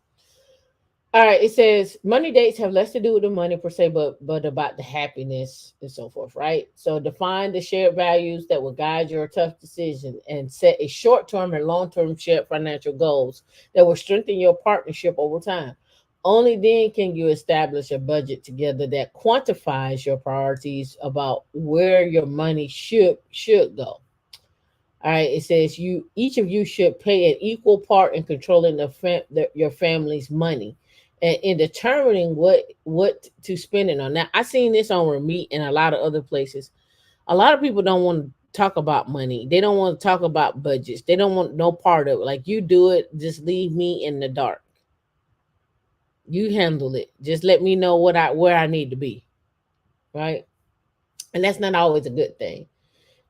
All right, it says money dates have less to do with the money per se, but about the happiness and so forth, right? So define the shared values that will guide your tough decision and set a short-term and long-term shared financial goals that will strengthen your partnership over time. Only then can you establish a budget together that quantifies your priorities about where your money should go. All right, it says each of you should play an equal part in controlling your family's money and in determining what to spend it on. Now, I seen this on Remit and a lot of other places. A lot of people don't want to talk about money. They don't want to talk about budgets. They don't want no part of it. Like, you do it, just leave me in the dark. You handle it. Just let me know where I need to be. Right? And that's not always a good thing.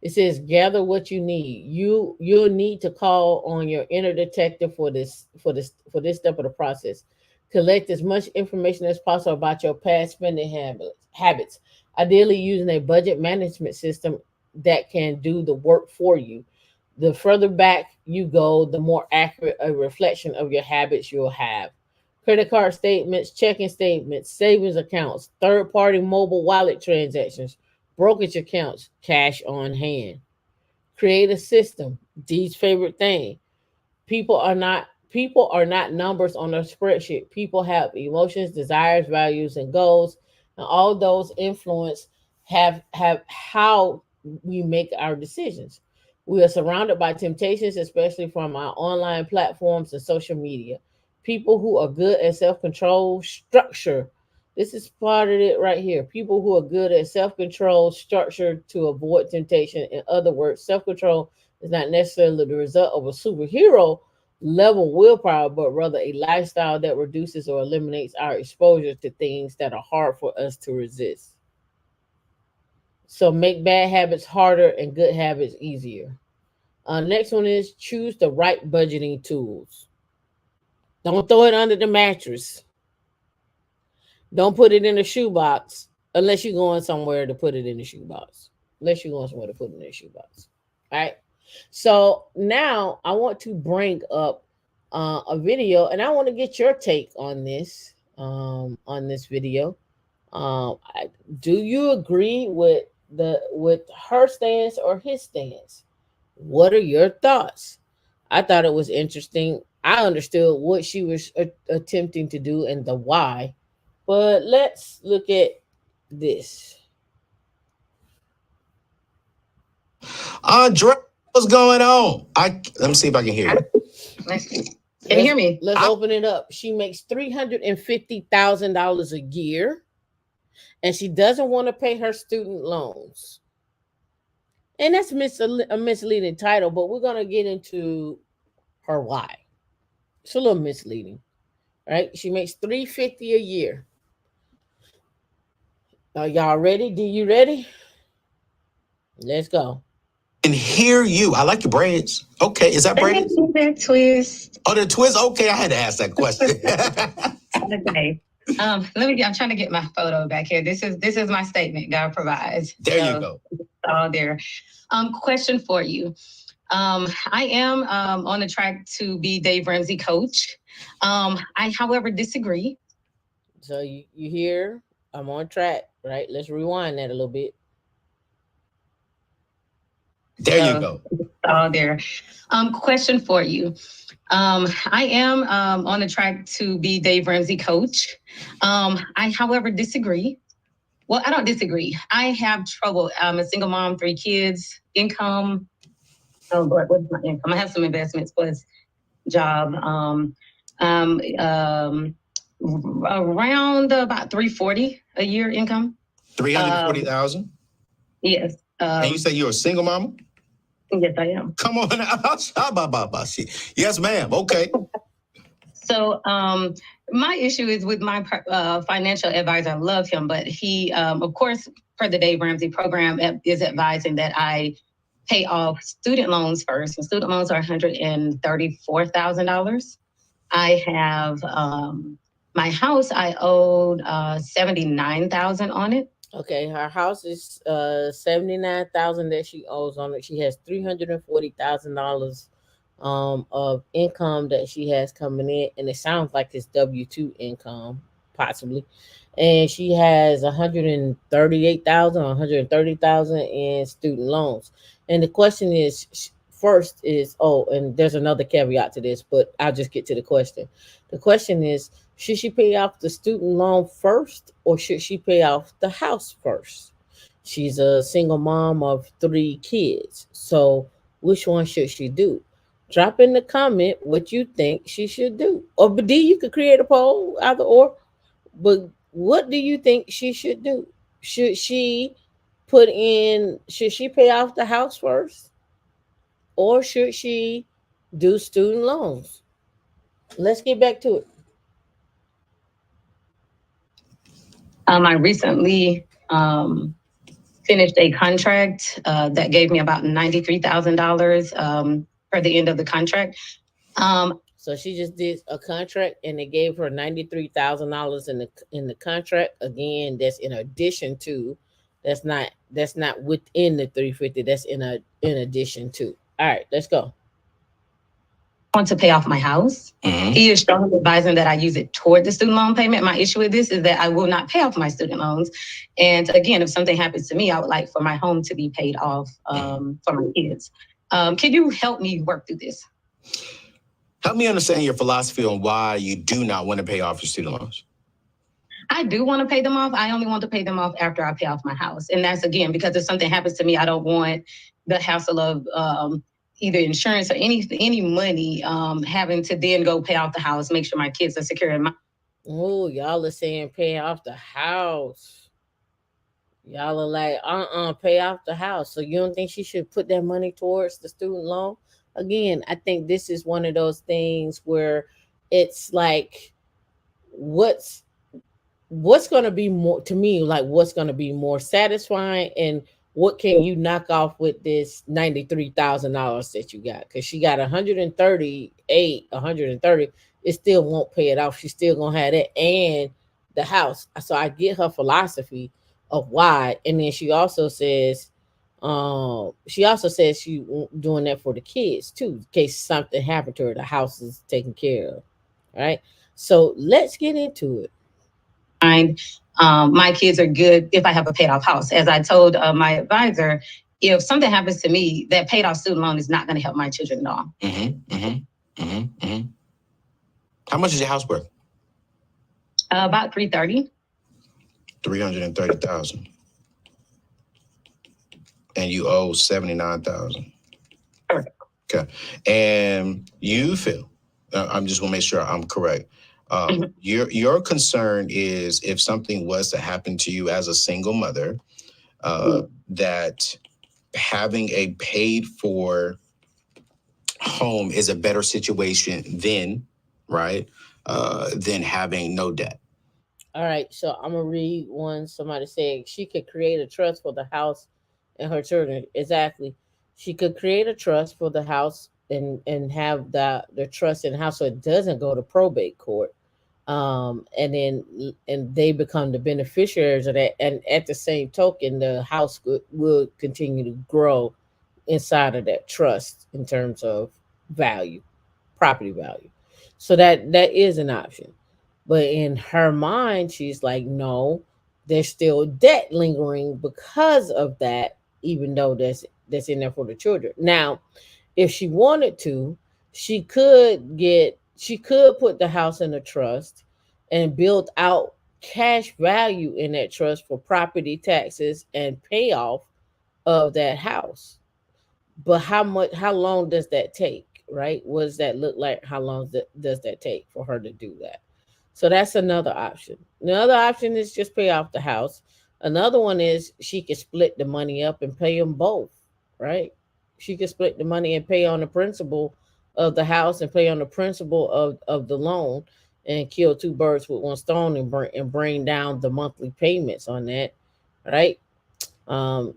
It says gather what you need. You'll need to call on your inner detective for this step of the process. Collect as much information as possible about your past spending habits. Ideally using a budget management system that can do the work for you. The further back you go, the more accurate a reflection of your habits you'll have. Credit card statements, checking statements, savings accounts, third-party mobile wallet transactions, brokerage accounts, cash on hand. Create a system. Dee's favorite thing. People are not numbers on a spreadsheet. People have emotions, desires, values, and goals, and all those influence have how we make our decisions. We are surrounded by temptations, especially from our online platforms and social media. People who are good at self-control, structure. This is part of it right here. People who are good at self-control, structure to avoid temptation. In other words, self-control is not necessarily the result of a superhero level willpower, but rather a lifestyle that reduces or eliminates our exposure to things that are hard for us to resist. So make bad habits harder and good habits easier. Next one is choose the right budgeting tools. Don't throw it under the mattress. Don't put it in a shoebox unless you're going somewhere to put it in the shoebox. Unless you're going somewhere to put it in the shoebox. All right. So now I want to bring up a video, and I want to get your take on this video. Do you agree with her stance or his stance? What are your thoughts? I thought it was interesting. I understood what she was attempting to do and the why, but let's look at this. Andre, what's going on? Let me see if I can hear you. Can you hear me? Let's open it up. She makes $350,000 a year, and she doesn't want to pay her student loans. And that's a misleading title, but we're going to get into her why. It's a little misleading, right? She makes $350 a year. Are y'all ready? Do you ready? Let's go. And hear you. I like your braids. Okay, is that braids? They're twist. Oh, they're twist. Okay, I had to ask that question. Okay. I'm trying to get my photo back here. This is my statement God provides. There you go. All there. Question for you. I am on the track to be Dave Ramsey coach. I, however, disagree. So you hear, I'm on track, right? Let's rewind that a little bit. There you go. All there. Question for you. I am on the track to be Dave Ramsey coach. I, however, disagree. Well, I don't disagree. I have trouble. I'm a single mom, 3 kids, income. Oh, Lord, what's my income? I have some investments plus job. Around about $340 a year income. 340,000. Yes. And you say you're a single mama? Yes, I am. Come on now. Yes, ma'am. Okay. So my issue is with my financial advisor. I love him, but he, of course, for the Dave Ramsey program, is advising that I pay off student loans first. And student loans are $134,000. I have my house. I owed $79,000 on it. Okay, her house is $79,000 that she owes on it. She has $340,000 of income that she has coming in, and it sounds like it's W-2 income, possibly. And she has $138,000 or $130,000 in student loans. And the question is, first is, and there's another caveat to this, but I'll just get to the question. The question is, should she pay off the student loan first, or should she pay off the house first? She's a single mom of 3 kids. So which one should she do? Drop in the comment what you think she should do. Or D, you could create a poll, either or. But what do you think she should do? Should she pay off the house first? Or should she do student loans? Let's get back to it. I recently finished a contract that gave me about $93,000 for the end of the contract. So she just did a contract and they gave her $93,000 in the contract. Again, that's in addition to, that's not within the 350. That's in addition to. All right, let's go. I want to pay off my house. He is strongly advising that I use it toward the student loan payment. My issue with this is that I will not pay off my student loans. And again, if something happens to me, I would like for my home to be paid off for my kids. Can you help me work through this? Help me understand your philosophy on why you do not want to pay off your student loans. I do want to pay them off. I only want to pay them off after I pay off my house. And that's, again, because if something happens to me, I don't want the hassle of either insurance or any money having to then go pay off the house, make sure my kids are secure. Oh, y'all are saying pay off the house. Y'all are like, pay off the house. So you don't think she should put that money towards the student loan? Again, I think this is one of those things where it's like, what's going to be more, to me, like what's going to be more satisfying, and what can you knock off with this $93,000 that you got? Because she got 130, it still won't pay it off. She's still going to have that and the house. So I get her philosophy of why. And then she also says she doing that for the kids too, in case something happened to her, the house is taken care of. All right. So let's get into it. My kids are good if I have a paid off house. As I told my advisor, if something happens to me, that paid off student loan is not going to help my children at all. How much is your house worth? About $330,000. $330,000. And you owe $79,000. Correct. Okay. And you feel, I'm just want to make sure I'm correct. Your concern is if something was to happen to you as a single mother, that having a paid for home is a better situation than, right, than having no debt. All right, so I'm gonna read one. Somebody said she could create a trust for the house and her children. Exactly, she could create a trust for the house and have the trust in the house so it doesn't go to probate court, and they become the beneficiaries of that. And at the same token, the house will continue to grow inside of that trust in terms of value, property value. So that is an option. But in her mind, she's like, no, there's still debt lingering because of that, even though that's in there for the children. Now, if she wanted to, she could put the house in a trust and build out cash value in that trust for property taxes and payoff of that house. But how long does that take, right? What does that look like? How long does that take for her to do that? So that's another option. Another option is just pay off the house. Another one is she could split the money up and pay them both, right? She could split the money and pay on the principal of the house and pay on the principal of the loan and kill two birds with one stone and bring down the monthly payments on that, right?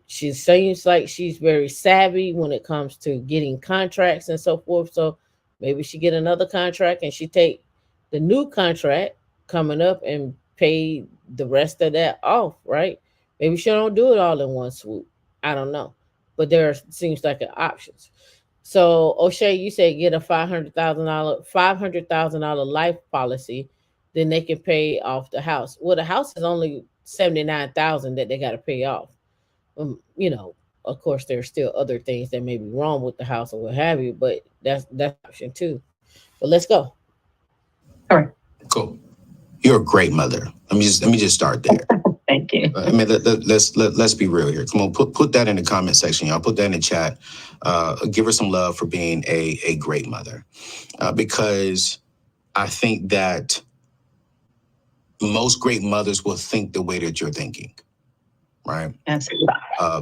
She seems like she's very savvy when it comes to getting contracts and so forth. So maybe she get another contract and she take the new contract coming up and pay the rest of that off, right? Maybe she don't do it all in one swoop. I don't know. But there seems like an options. So O'Shea, you said get a $500,000 life policy, then they can pay off the house. Well, the house is only $79,000 that they got to pay off. Of course, there's still other things that may be wrong with the house or what have you, but that's option too. But let's go. All right. Cool. You're a great mother. Let me just start there. Thank you. I mean, let's be real here. Come on, put that in the comment section, y'all. Put that in the chat. Give her some love for being a great mother, because I think that most great mothers will think the way that you're thinking, right? Absolutely.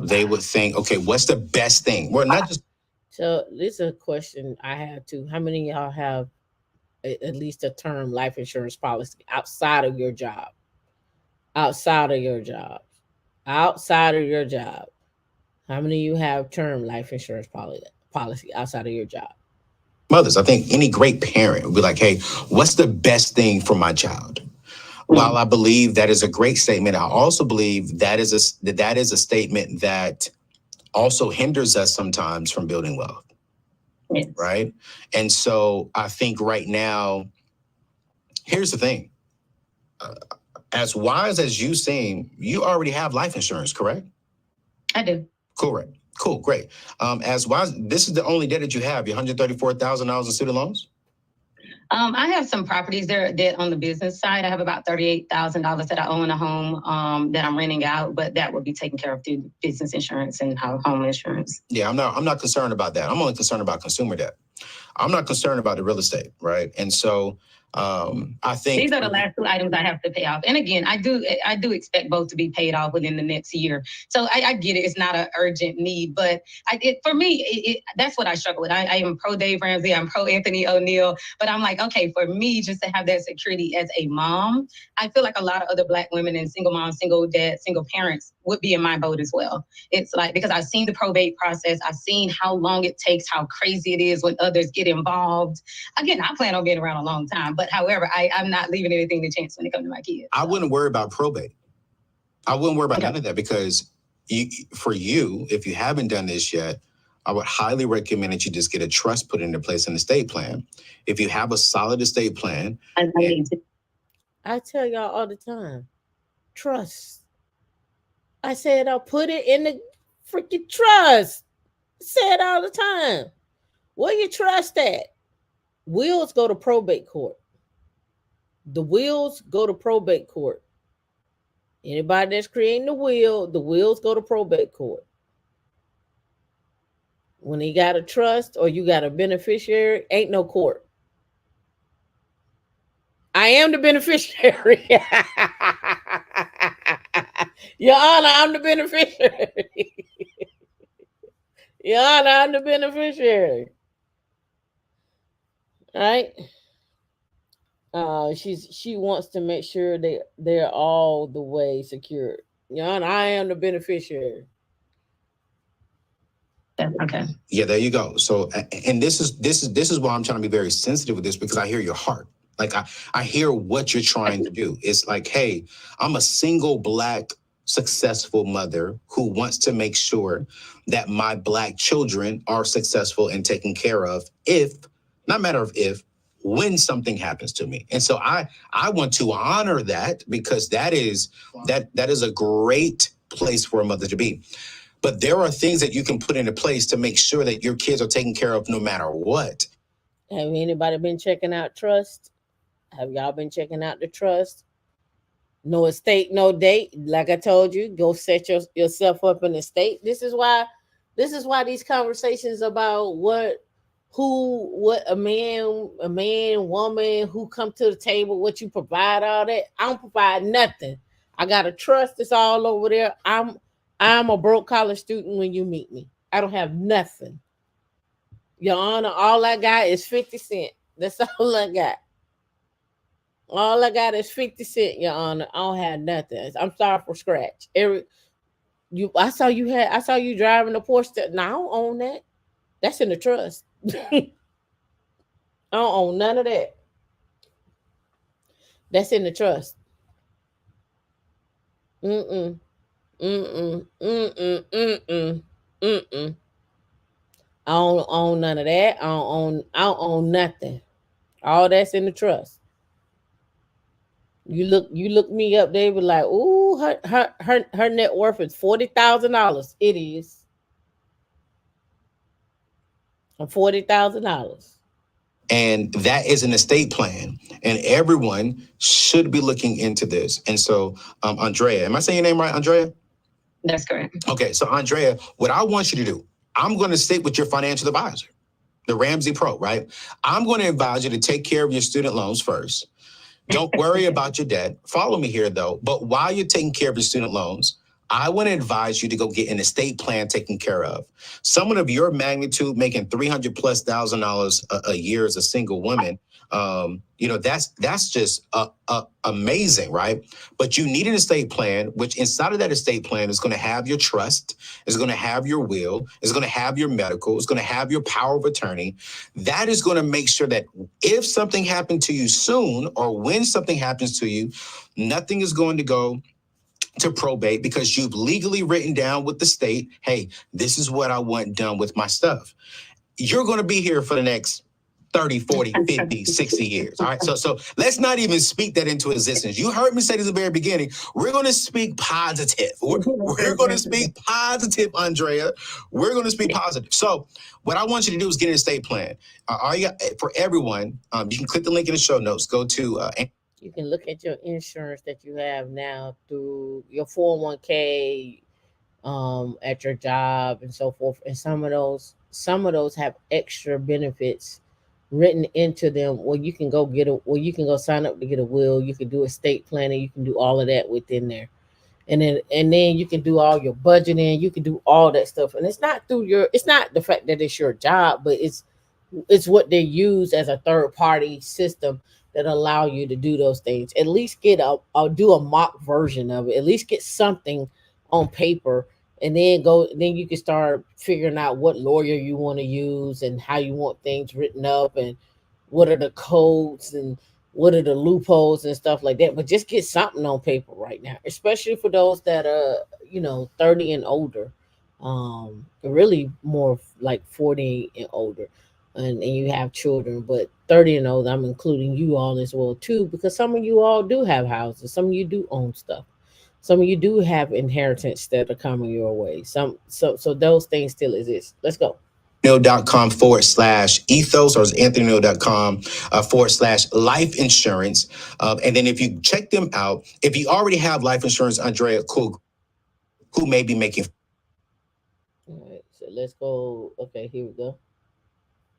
They would think, okay, what's the best thing? We're not just. So this is a question I have too. How many of y'all have at least a term life insurance policy outside of your job? Outside of your job. outside of your job? How many of you have term life insurance policy outside of your job? Mothers, I think any great parent would be like, hey, what's the best thing for my child? While I believe that is a great statement, I also believe that is a statement that also hinders us sometimes from building wealth. Yes. Right? And so I think right now, here's the thing. As wise as you seem, you already have life insurance, correct? I do. Correct. Cool, great. As wise, this is the only debt that you have, your $134,000 in student loans? I have some properties there that on the business side. I have about $38,000 that I own a home that I'm renting out, but that would be taken care of through business insurance and home insurance. Yeah, I'm not concerned about that. I'm only concerned about consumer debt. I'm not concerned about the real estate, right? And so I think these are the last two items I have to pay off. And again, I do expect both to be paid off within the next year. So I get it. It's not an urgent need, but for me, that's what I struggle with. I am pro Dave Ramsey. I'm pro Anthony O'Neill, but I'm like, okay, for me, just to have that security as a mom, I feel like a lot of other Black women and single moms, single dads, single parents would be in my boat as well. It's like, because I've seen the probate process. I've seen how long it takes, how crazy it is when others get involved. Again, I plan on being around a long time, but however, I'm not leaving anything to chance when it comes to my kids. I wouldn't worry about probate. I wouldn't worry about none of that because for you, if you haven't done this yet, I would highly recommend that you just get a trust put into place, an estate plan. If you have a solid estate plan. I tell y'all all the time, trust. I said I'll put it in the freaking trust. I say it all the time. Where you trust at? Wills go to probate court. The wills go to probate court. Anybody that's creating the wills go to probate court. When you got a trust or you got a beneficiary, ain't no court. I am the beneficiary. Your Honor, I'm the beneficiary. Your Honor, I'm the beneficiary. Right? She wants to make sure they're all the way secured. Your Honor, I am the beneficiary. Okay. Yeah, there you go. So, and this is why I'm trying to be very sensitive with this, because I hear your heart. Like I hear what you're trying to do. It's like, hey, I'm a single Black successful mother who wants to make sure that my Black children are successful and taken care of when something happens to me. And so I want to honor that, because that is a great place for a mother to be. But there are things that you can put into place to make sure that your kids are taken care of no matter what. Have anybody been checking out trust? Have y'all been checking out the trust? No estate, no date. Like I told you, go set yourself up in the estate. This is why these conversations about what a man, woman, who come to the table, what you provide, all that. I don't provide nothing. I got a trust. It's all over there. I'm a broke college student when you meet me. I don't have nothing. Your Honor, all I got is 50 cents. That's all I got. All I got is 50 cents, Your Honor. I don't have nothing. I'm sorry for scratch. I saw you driving a Porsche. No, I don't own that. That's in the trust. I don't own none of that. That's in the trust. I don't own none of that. I don't own nothing. All that's in the trust. You look me up, they were like, ooh, her net worth is $40,000. It is. $40,000. And that is an estate plan. And everyone should be looking into this. And so, Andrea, am I saying your name right, Andrea? That's correct. Okay, so Andrea, what I want you to do, I'm going to stick with your financial advisor, the Ramsey Pro, right? I'm going to advise you to take care of your student loans first. Don't worry about your debt. Follow me here, though. But while you're taking care of your student loans, I want to advise you to go get an estate plan taken care of. Someone of your magnitude making $300,000+ a year as a single woman, that's just amazing, right? But you need an estate plan, which inside of that estate plan is going to have your trust, is going to have your will, is going to have your medical, is going to have your power of attorney. That is going to make sure that if something happened to you soon, or when something happens to you, nothing is going to go to probate, because you've legally written down with the state, hey, this is what I want done with my stuff. You're going to be here for the next 30, 40, 50, 60 years. All right. So let's not even speak that into existence. You heard me say this at the very beginning. We're going to speak positive. We're going to speak positive, Andrea. We're going to speak positive. So what I want you to do is get an estate plan. For everyone, you can click the link in the show notes. Go to you can look at your insurance that you have now through your 401k, at your job and so forth. And some of those have extra benefits written into them where you can go sign up to get a will. You can do estate planning. You can do all of that within there. And then you can do all your budgeting. You can do all that stuff. And it's not the fact that it's your job, but it's what they use as a third party system that allow you to do those things. At least do a mock version of it. At least get something on paper, and then you can start figuring out what lawyer you want to use and how you want things written up and what are the codes and what are the loopholes and stuff like that. But just get something on paper right now, especially for those that are 30 and older, really more like 40 and older. And you have children, but 30 and older, I'm including you all as well too, because some of you all do have houses, some of you do own stuff, some of you do have inheritance that are coming your way. So those things still exist. Let's go. anthonyneal.com/ethos, or anthonyneal.com /life insurance. And then if you check them out, if you already have life insurance, Andrea, cool, who may be making. All right, so let's go. Okay, here we go.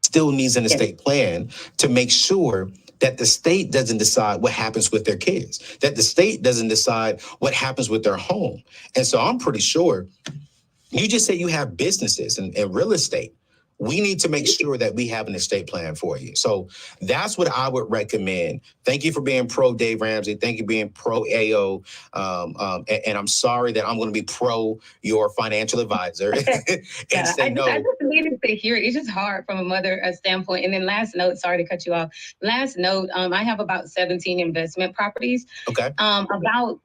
Still needs an estate plan to make sure that the state doesn't decide what happens with their kids, that the state doesn't decide what happens with their home. And so I'm pretty sure you just said you have businesses and real estate. We need to make sure that we have an estate plan for you. So that's what I would recommend. Thank you for being pro Dave Ramsey. Thank you for being pro AO. And I'm sorry that I'm going to be pro your financial advisor and say no. I just needed to hear it. It's just hard from a mother standpoint. And then last note, sorry to cut you off. Last note, I have about 17 investment properties. Okay. About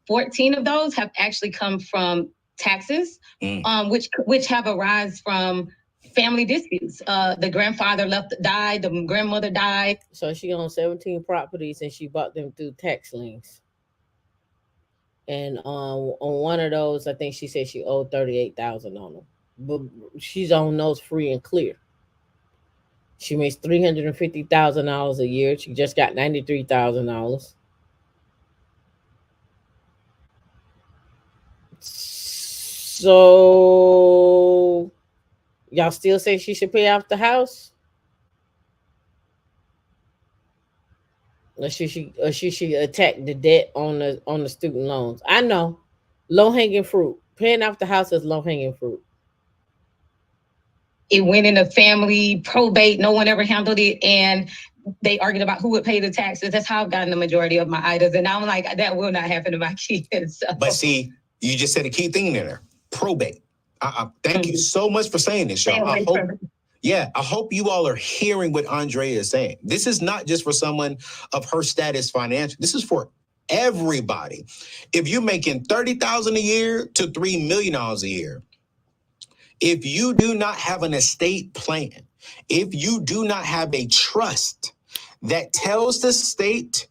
14 of those have actually come from taxes, which have arisen from family disputes. The grandfather died, the grandmother died. So she owned 17 properties and she bought them through tax liens. And on one of those, I think she said she owed $38,000 on them. But she's on those free and clear. She makes $350,000 a year. She just got $93,000. So y'all still say she should pay off the house? Or she should attack the debt on the student loans? I know, low-hanging fruit. Paying off the house is low-hanging fruit. It went in a family probate. No one ever handled it, and they argued about who would pay the taxes. That's how I've gotten the majority of my items, and I'm like, that will not happen to my kids. So. But see, you just said a key thing in there: probate. Thank you so much for saying this, y'all. I hope you all are hearing what Andrea is saying. This is not just for someone of her status financially. This is for everybody. If you're making $30,000 a year to $3 million a year, if you do not have an estate plan, if you do not have a trust that tells the state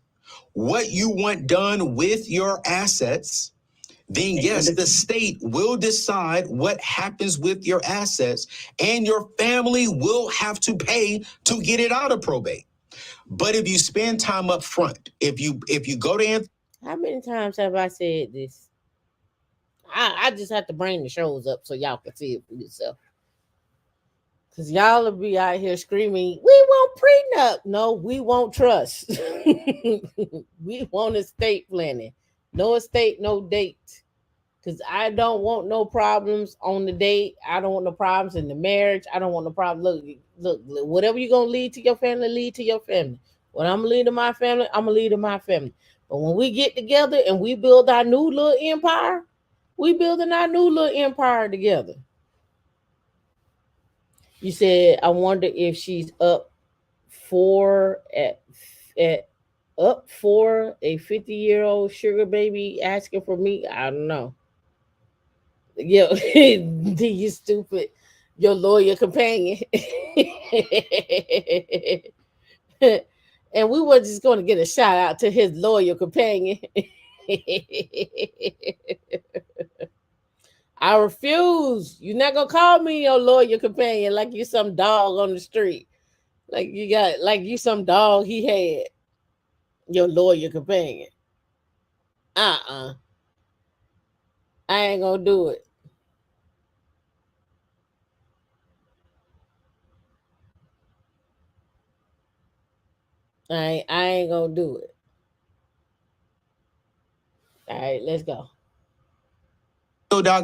what you want done with your assets, then yes, the state will decide what happens with your assets, and your family will have to pay to get it out of probate. But if you spend time up front, if you go to how many times have I said this? I just have to bring the shows up so y'all can see it for yourself. Because y'all will be out here screaming, we want prenup. No, we want trust. We want estate planning. No estate, no date. Because I don't want no problems on the date. I don't want no problems in the marriage. I don't want no problem. Look, whatever you're going to lead to your family, lead to your family. When I'm leading my family, I'm going to lead to my family. But when we get together and we build our new little empire, we building our new little empire together. You said, I wonder if she's up for a 50-year-old sugar baby asking for me. I don't know. Yo, you stupid, your lawyer companion. And we were just going to get a shout out to his lawyer companion. I refuse. You're not gonna call me your lawyer companion like you some dog on the street. Like you some dog he had. Your lawyer companion. I ain't gonna do it. I ain't gonna do it. All right, let's go.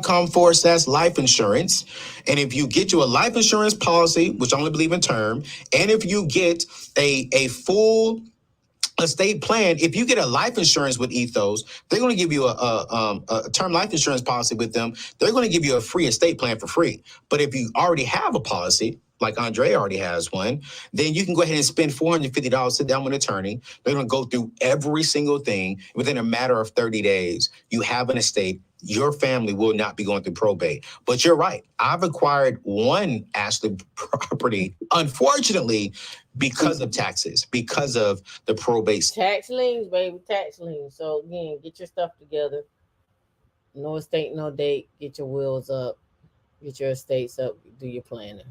.com/life insurance. And if you get you a life insurance policy, which I only believe in term, and if you get a full estate plan, if you get a life insurance with Ethos, they're going to give you a term life insurance policy with them. They're going to give you a free estate plan for free. But if you already have a policy, like Andre already has one, then you can go ahead and spend $450, sit down with an attorney. They're going to go through every single thing. Within a matter of 30 days, you have an estate. Your family will not be going through probate. But you're right. I've acquired one Ashley property, unfortunately, because of taxes, because of the probate. Tax liens, baby, tax liens. So again, get your stuff together. No estate, no date. Get your wills up. Get your estates up. Do your planning.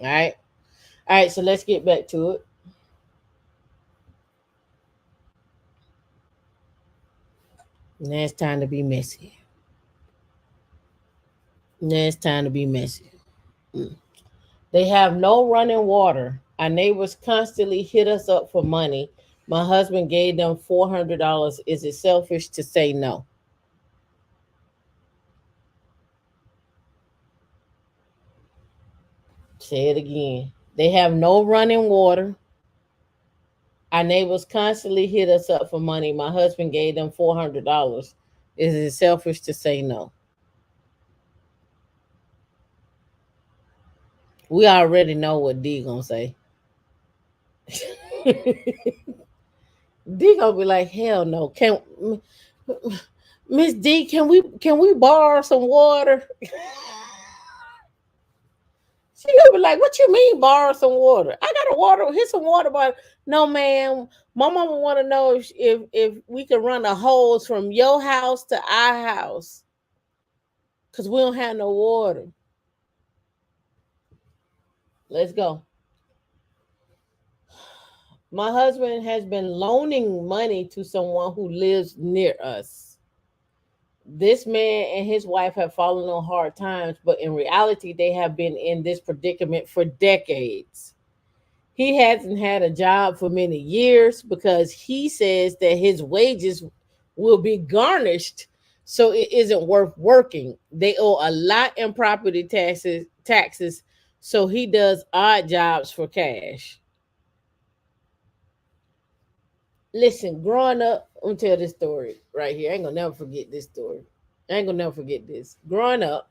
All right. So let's get back to it. Now it's time to be messy. They have no running water. Our neighbors constantly hit us up for money. My husband gave them $400. Is it selfish to say no? Say it again. They have no running water. Our neighbors constantly hit us up for money. My husband gave them $400. Is it selfish to say no? We already know what D gonna say. D gonna be like, hell no. Can Miss D, can we borrow some water? She gonna be like, what you mean borrow some water? I got a water, here's some water bottle. No, ma'am. My mama want to know if we can run a hose from your house to our house. Because we don't have no water. Let's go. My husband has been loaning money to someone who lives near us. This man and his wife have fallen on hard times, but in reality, they have been in this predicament for decades. He hasn't had a job for many years because he says that his wages will be garnished, so it isn't worth working. They owe a lot in property taxes, so he does odd jobs for cash. Listen, growing up, I'm gonna tell this story right here. I ain't gonna never forget this story. I ain't gonna never forget this. Growing up,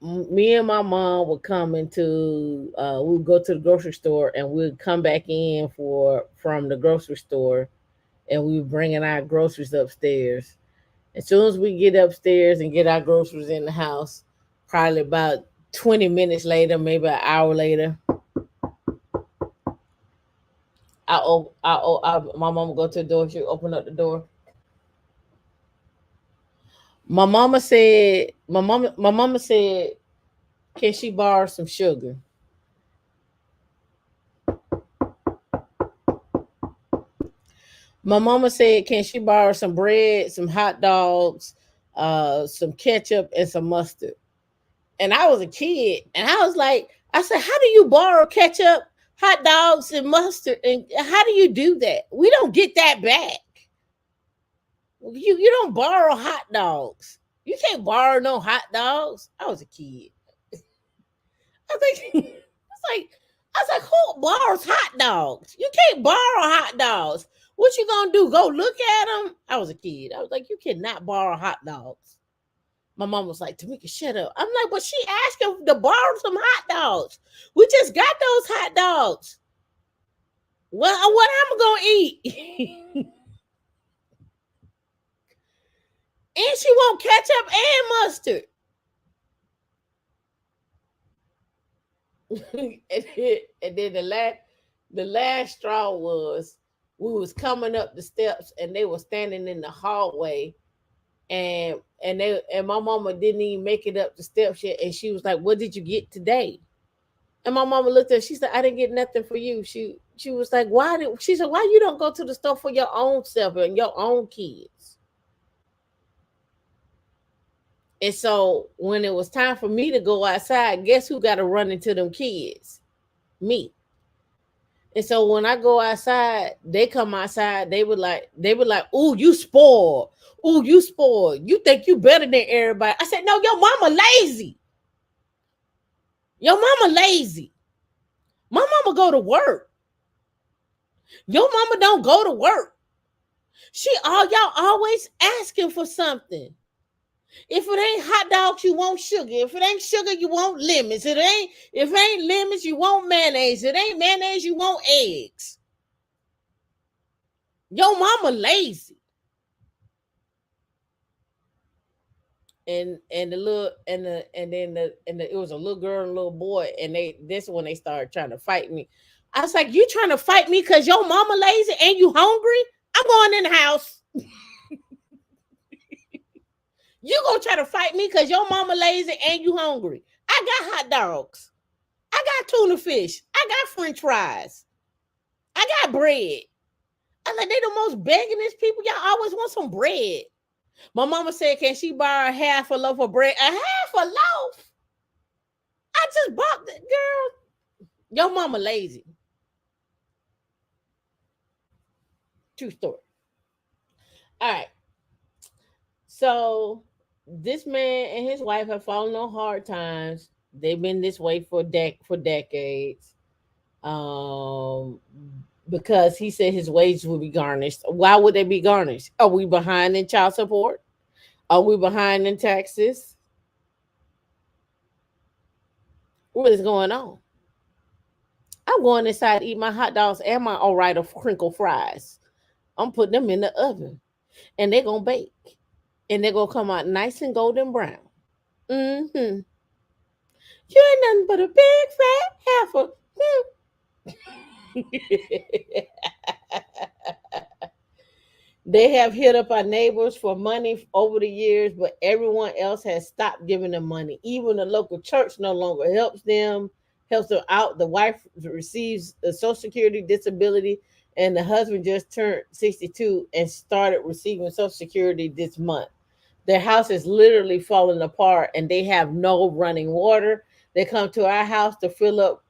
me and my mom would come into, we would go to the grocery store and we'd come back in from the grocery store, and we were bringing our groceries upstairs. As soon as we get upstairs and get our groceries in the house, probably about 20 minutes later, maybe an hour later, my mom would go to the door. She would open up the door. My mama said, can she borrow some sugar? My mama said, can she borrow some bread, some hot dogs, some ketchup, and some mustard? And I was a kid, and I was like, I said, how do you borrow ketchup, hot dogs, and mustard? And how do you do that? We don't get that back. You don't borrow hot dogs. You can't borrow no hot dogs. I was a kid. I think I was like, who borrows hot dogs? You can't borrow hot dogs. What you gonna do? Go look at them? I was a kid. I was like, you cannot borrow hot dogs. My mom was like, Tamika, shut up. I'm like, but she asking to borrow some hot dogs. We just got those hot dogs. What I'm gonna eat? And she want ketchup and mustard. and then the last straw was we was coming up the steps and they were standing in the hallway and my mama didn't even make it up the steps yet, and she was like, what did you get today? And my mama looked at her, she said, I didn't get nothing for you. She was like, she said, why you don't go to the store for your own self and your own kids? And so when it was time for me to go outside, guess who got to run into them kids? Me. And so when I go outside, they come outside, they were like, ooh, you spoiled. Ooh, you spoiled. You think you better than everybody. I said, no, your mama lazy. Your mama lazy. My mama go to work. Your mama don't go to work. Y'all always asking for something. If it ain't hot dogs, you want sugar. If it ain't sugar, you want lemons. If it ain't lemons, you want mayonnaise. If it ain't mayonnaise, you want eggs. Your mama lazy. And it was a little girl and a little boy, and this when they started trying to fight me. I was like, you trying to fight me because your mama lazy and you hungry? I'm going in the house. You gonna try to fight me because your mama lazy and you hungry? I got hot dogs. I got tuna fish. I got French fries. I got bread. I like, they the most beggingest people. Y'all always want some bread. My mama said, can she borrow half a loaf of bread? A half a loaf? I just bought the girl. Your mama lazy. True story. All right. So this man and his wife have fallen on hard times. They've been this way for decades. Because he said his wages would be garnished. Why would they be garnished? Are we behind in child support? Are we behind in taxes? What is going on? I'm going inside to eat my hot dogs and my all right of crinkle fries. I'm putting them in the oven, and they're gonna bake, and they're gonna come out nice and golden brown. Mm-hmm. You ain't nothing but a big fat heifer. They have hit up our neighbors for money over the years, but everyone else has stopped giving them money. Even the local church no longer helps them out. The wife receives the Social Security disability, and the husband just turned 62 and started receiving Social Security this month. Their house is literally falling apart, and they have no running water. They come to our house to fill up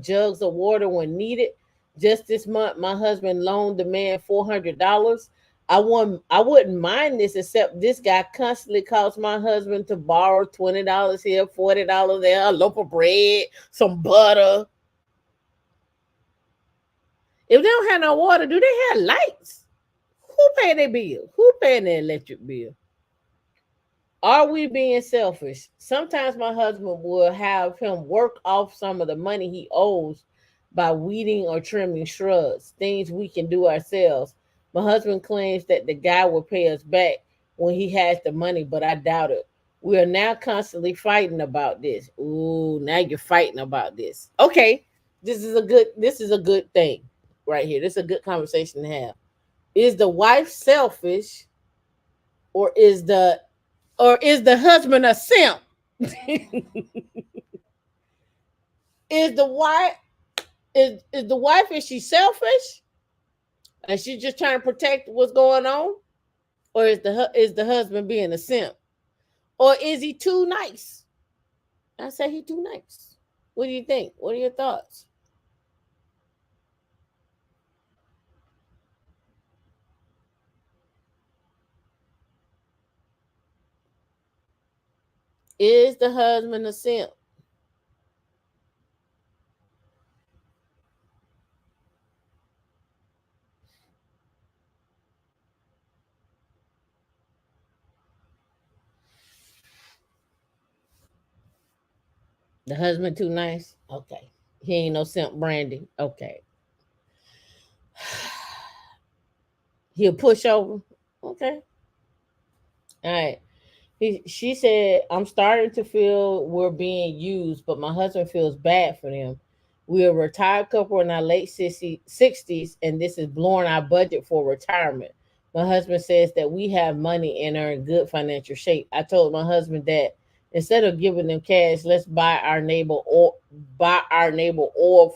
jugs of water when needed. Just this month, my husband loaned the man $400. I wouldn't mind this, except this guy constantly calls my husband to borrow $20 here, $40 there, a loaf of bread, some butter. If they don't have no water, do they have lights? Who pay their bill? Who paying their electric bill? Are we being selfish? Sometimes my husband will have him work off some of the money he owes by weeding or trimming shrubs, things we can do ourselves. My husband claims that the guy will pay us back when he has the money, but I doubt it. We are now constantly fighting about this. Ooh, now you're fighting about this. Okay, this is a good thing right here. This is a good conversation to have. Is the wife selfish, or is the husband a simp? Is the wife is she selfish? And she's just trying to protect what's going on? Or is the husband being a simp? Or is he too nice? I say he too nice. What do you think? What are your thoughts? Is the husband a simp? The husband too nice? Okay. He ain't no simp, Brandy. Okay. He'll push over. Okay. All right. She said, I'm starting to feel we're being used, but my husband feels bad for them. We're a retired couple in our late 60s, and this is blowing our budget for retirement. My husband says that we have money and are in good financial shape. I told my husband that instead of giving them cash, let's buy our neighbor oil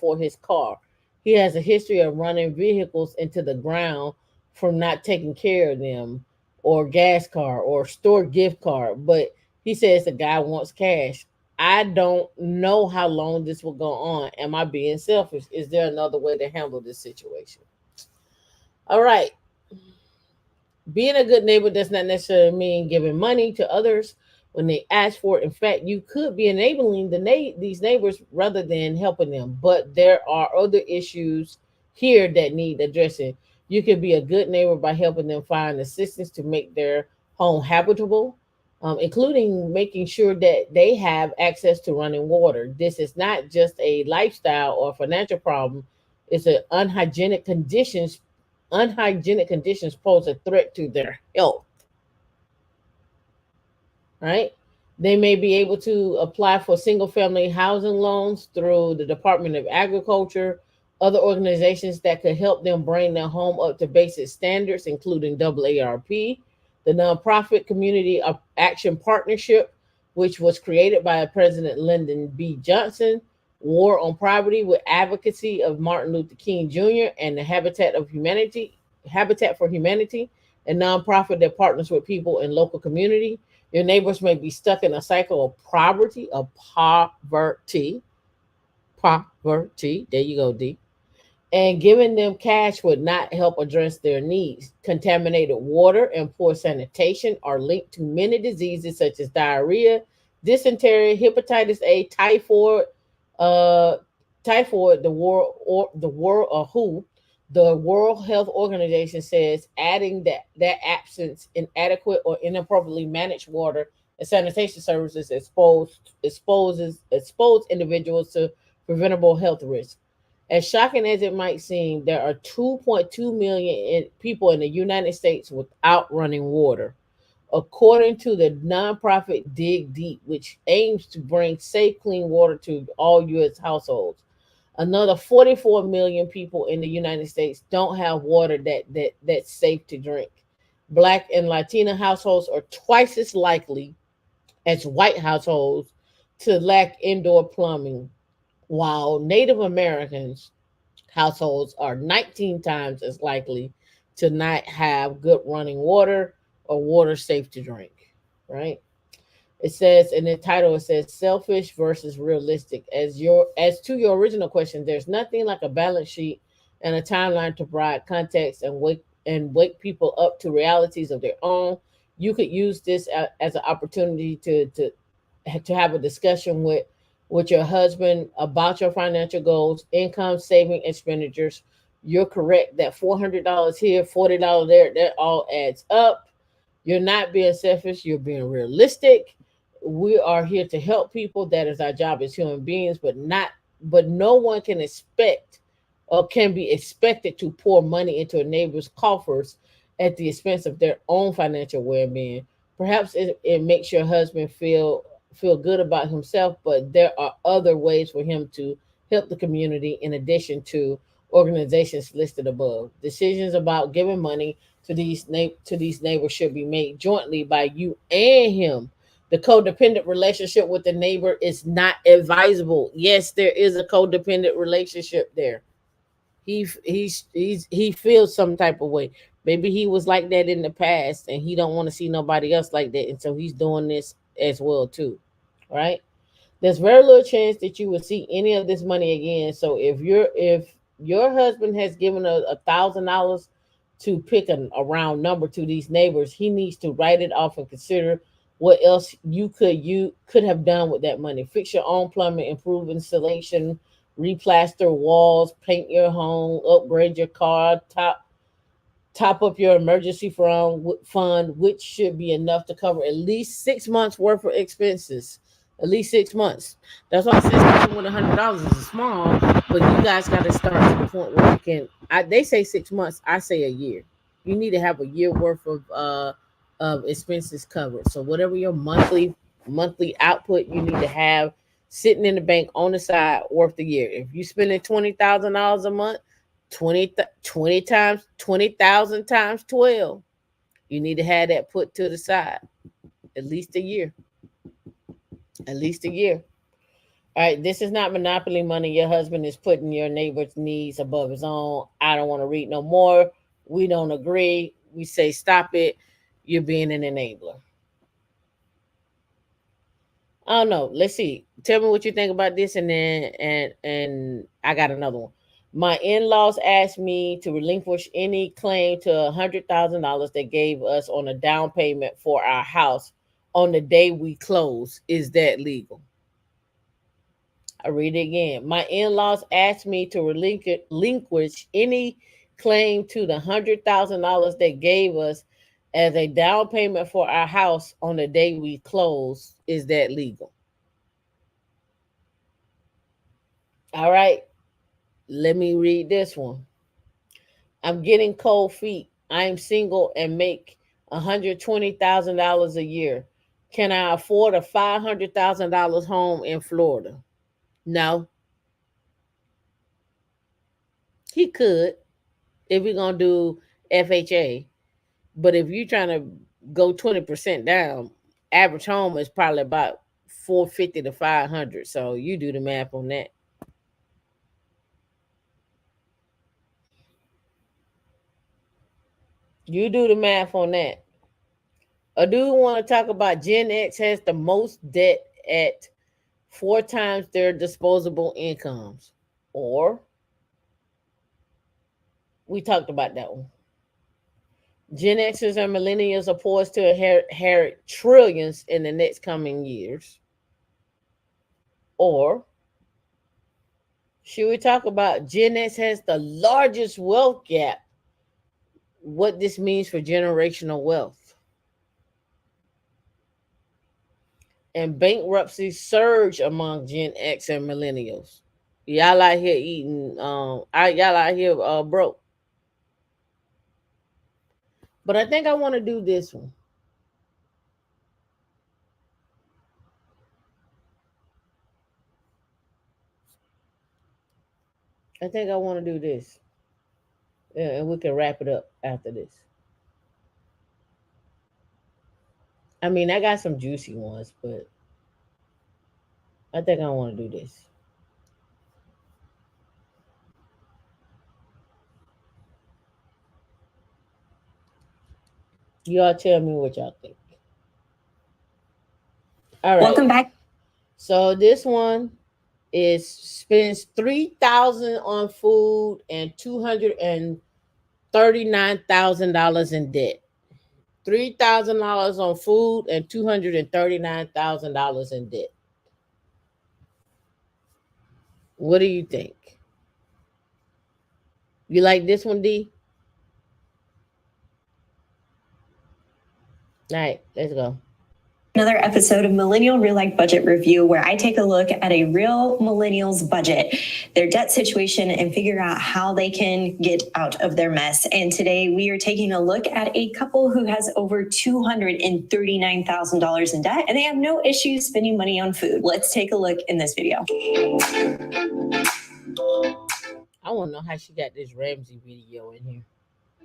for his car. He has a history of running vehicles into the ground from not taking care of them, or gas card or store gift card, but he says the guy wants cash. I don't know how long this will go on. Am I being selfish? Is there another way to handle this situation? All right. Being a good neighbor does not necessarily mean giving money to others when they ask for it. In fact, you could be enabling these neighbors rather than helping them. But there are other issues here that need addressing. You can be a good neighbor by helping them find assistance to make their home habitable, including making sure that they have access to running water. This is not just a lifestyle or financial problem. It's an unhygienic conditions. Unhygienic conditions pose a threat to their health. Right? They may be able to apply for single family housing loans through the Department of Agriculture, other organizations that could help them bring their home up to basic standards, including AARP, the nonprofit Community Action Partnership, which was created by President Lyndon B. Johnson, War on Poverty with advocacy of Martin Luther King Jr., and the Habitat for Humanity, a nonprofit that partners with people in local community. Your neighbors may be stuck in a cycle of poverty. There you go, D. And giving them cash would not help address their needs. Contaminated water and poor sanitation are linked to many diseases such as diarrhea, dysentery, hepatitis A, typhoid. The World Health Organization says adding that absence inadequate or inappropriately managed water and sanitation services expose individuals to preventable health risks. As shocking as it might seem, there are 2.2 million people in the United States without running water. According to the nonprofit Dig Deep, which aims to bring safe, clean water to all U.S. households, another 44 million people in the United States don't have water that's safe to drink. Black and Latina households are twice as likely as white households to lack indoor plumbing, while Native Americans households are 19 times as likely to not have good running water or water safe to drink, right? It says in the title, it says selfish versus realistic. As to your original question, there's nothing like a balance sheet and a timeline to provide context and wake people up to realities of their own. You could use this as an opportunity to have a discussion with your husband about your financial goals, income, saving, expenditures. You're correct that $400 here, $40 there, that all adds up. You're not being selfish, you're being realistic. We are here to help people. That is our job as human beings, but no one can expect or can be expected to pour money into a neighbor's coffers at the expense of their own financial well-being. Perhaps it makes your husband feel good about himself, but there are other ways for him to help the community in addition to organizations listed above. Decisions about giving money to these neighbors should be made jointly by you and him. The codependent relationship with the neighbor is not advisable. Yes, there is a codependent relationship there. He feels some type of way. Maybe he was like that in the past and he don't want to see nobody else like that, and so he's doing this as well too, right? There's very little chance that you will see any of this money again. So if your husband has given $1,000 to pick a round number to these neighbors, he needs to write it off and consider what else you could have done with that money. Fix your own plumbing, improve installation, replaster walls, paint your home, upgrade your car, top up your emergency fund, which should be enough to cover at least 6 months worth of expenses. At least 6 months. That's why I say starting with $100 is small, but you guys got to start to the point where you can. They say 6 months. I say a year. You need to have a year worth of expenses covered. So whatever your monthly output you need to have sitting in the bank on the side worth a year. If you spending $20,000 a month, 20 times 20,000 times 12, you need to have that put to the side at least a year. At least a year. All right, this is not monopoly money. Your husband is putting your neighbor's needs above his own. I don't want to read no more. We don't agree. We say stop it. You're being an enabler. I don't know. Let's see. Tell me what you think about this, and then and I got another one. My in-laws asked me to relinquish any claim to $100,000 they gave us on a down payment for our house on the day we close. Is that legal? I read it again. My in-laws asked me to relinquish any claim to the $100,000 they gave us as a down payment for our house on the day we close. Is that legal? All right. Let me read this one. I'm getting cold feet. I am single and make $120,000 a year. Can I afford a $500,000 home in Florida? No. He could if we're going to do FHA. But if you're trying to go 20% down, average home is probably about $450 to $500. So you do the math on that. You do the math on that. I do want to talk about Gen X has the most debt at 4 times their disposable incomes. Or we talked about that one. Gen Xers and millennials are poised to inherit trillions in the next coming years. Or should we talk about Gen X has the largest wealth gap? What this means for generational wealth. And bankruptcy surge among Gen X and millennials. Y'all out here eating, y'all out here broke. But I think I want to do this one. I think I want to do this. Yeah, and we can wrap it up after this. I mean, I got some juicy ones, but I think I want to do this. Y'all tell me what y'all think. All right. Welcome back. So this one is spends $3,000 on food and $239,000 in debt. $3,000 on food and $239,000 in debt. What do you think? You like this one, D? All right, let's go. Another episode of Millennial Real Life Budget Review, where I take a look at a real millennial's budget, their debt situation, and figure out how they can get out of their mess. And today we are taking a look at a couple who has over $239,000 in debt, and they have no issues spending money on food. Let's take a look in this video. I want to know how she got this Ramsey video in here.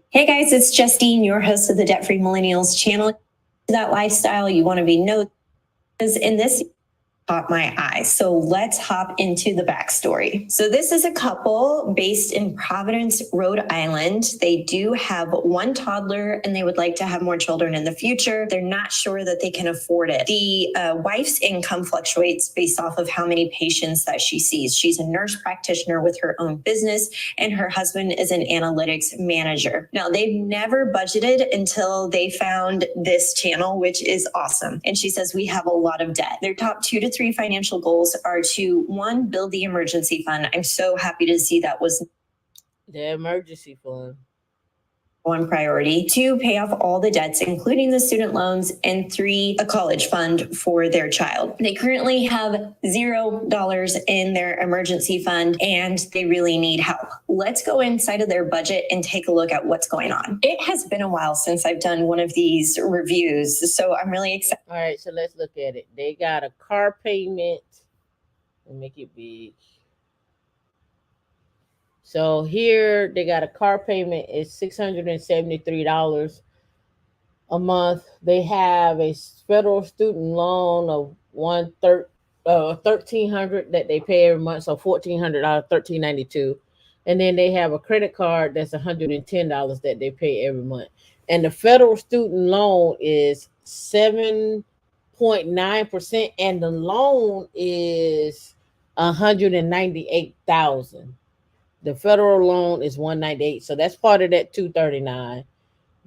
Hey guys, it's Justine, your host of the Debt Free Millennials channel. That lifestyle you want to be known as in this caught my eye. So let's hop into the backstory. So this is a couple based in Providence, Rhode Island. They do have one toddler and they would like to have more children in the future. They're not sure that they can afford it. The wife's income fluctuates based off of how many patients that she sees. She's a nurse practitioner with her own business and her husband is an analytics manager. Now, they've never budgeted until they found this channel, which is awesome. And she says, we have a lot of debt. Their top 2 to 3 financial goals are to, 1, build the emergency fund. I'm so happy to see that was the emergency fund. 1 priority. 2, pay off all the debts, including the student loans, and 3, a college fund for their child. They currently have $0 in their emergency fund and they really need help. Let's go inside of their budget and take a look at what's going on. It has been a while since I've done one of these reviews, so I'm really excited. All right, so let's look at it. They got a car payment. Let me make it big. So here they got a car payment is $673 a month. They have a federal student loan of $1,300 that they pay every month, so $1,400, $1,392, and then they have a credit card that's $110 that they pay every month. And the federal student loan is 7.9%, and the loan is $198,000. The federal loan is $198,000, so that's part of that $239,000.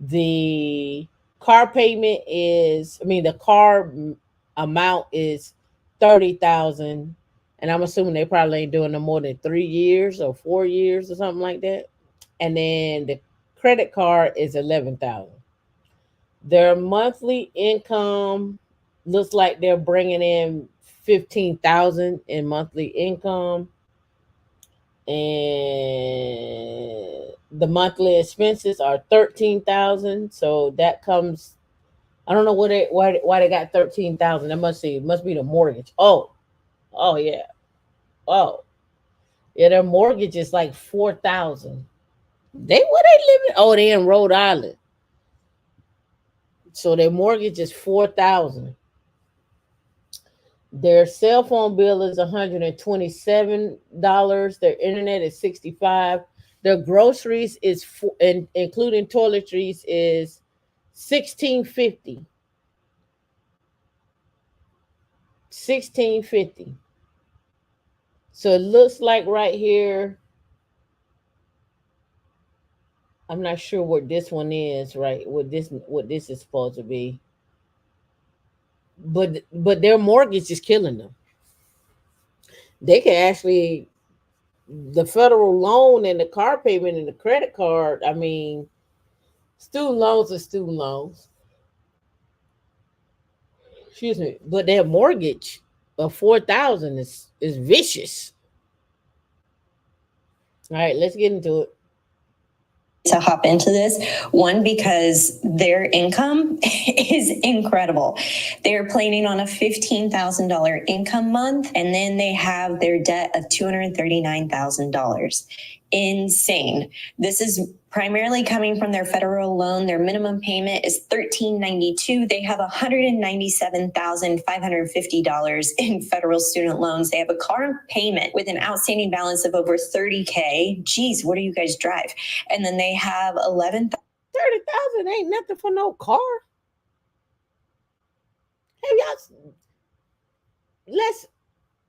The car payment is, the car amount is $30,000, and I'm assuming they probably ain't doing no more than 3 years or 4 years or something like that. And then the credit card is $11,000. Their monthly income looks like they're bringing in $15,000 in monthly income. And the monthly expenses are $13,000. So that comes, I don't know why they got $13,000. That must be the mortgage. Oh yeah. Oh yeah, their mortgage is like $4,000. Where they living? Oh, they in Rhode Island. So their mortgage is $4,000. Their cell phone bill is $127. Their internet is $65. Their groceries is including toiletries is $16.50. $16.50. So it looks like right here, I'm not sure what this one is, right? What this is supposed to be. But their mortgage is killing them. They can actually, the federal loan and the car payment and the credit card, student loans are student loans. Excuse me. But their mortgage of $4,000 is vicious. All right, let's get into it. To hop into this. 1, because their income is incredible. They're planning on a $15,000 income month, and then they have their debt of $239,000. Insane. This is primarily coming from their federal loan. Their minimum payment is $1,392. They have $197,550 in federal student loans. They have a car payment with an outstanding balance of over $30,000. Geez, what do you guys drive? And then they have $30,000 ain't nothing for no car. Hey, y'all,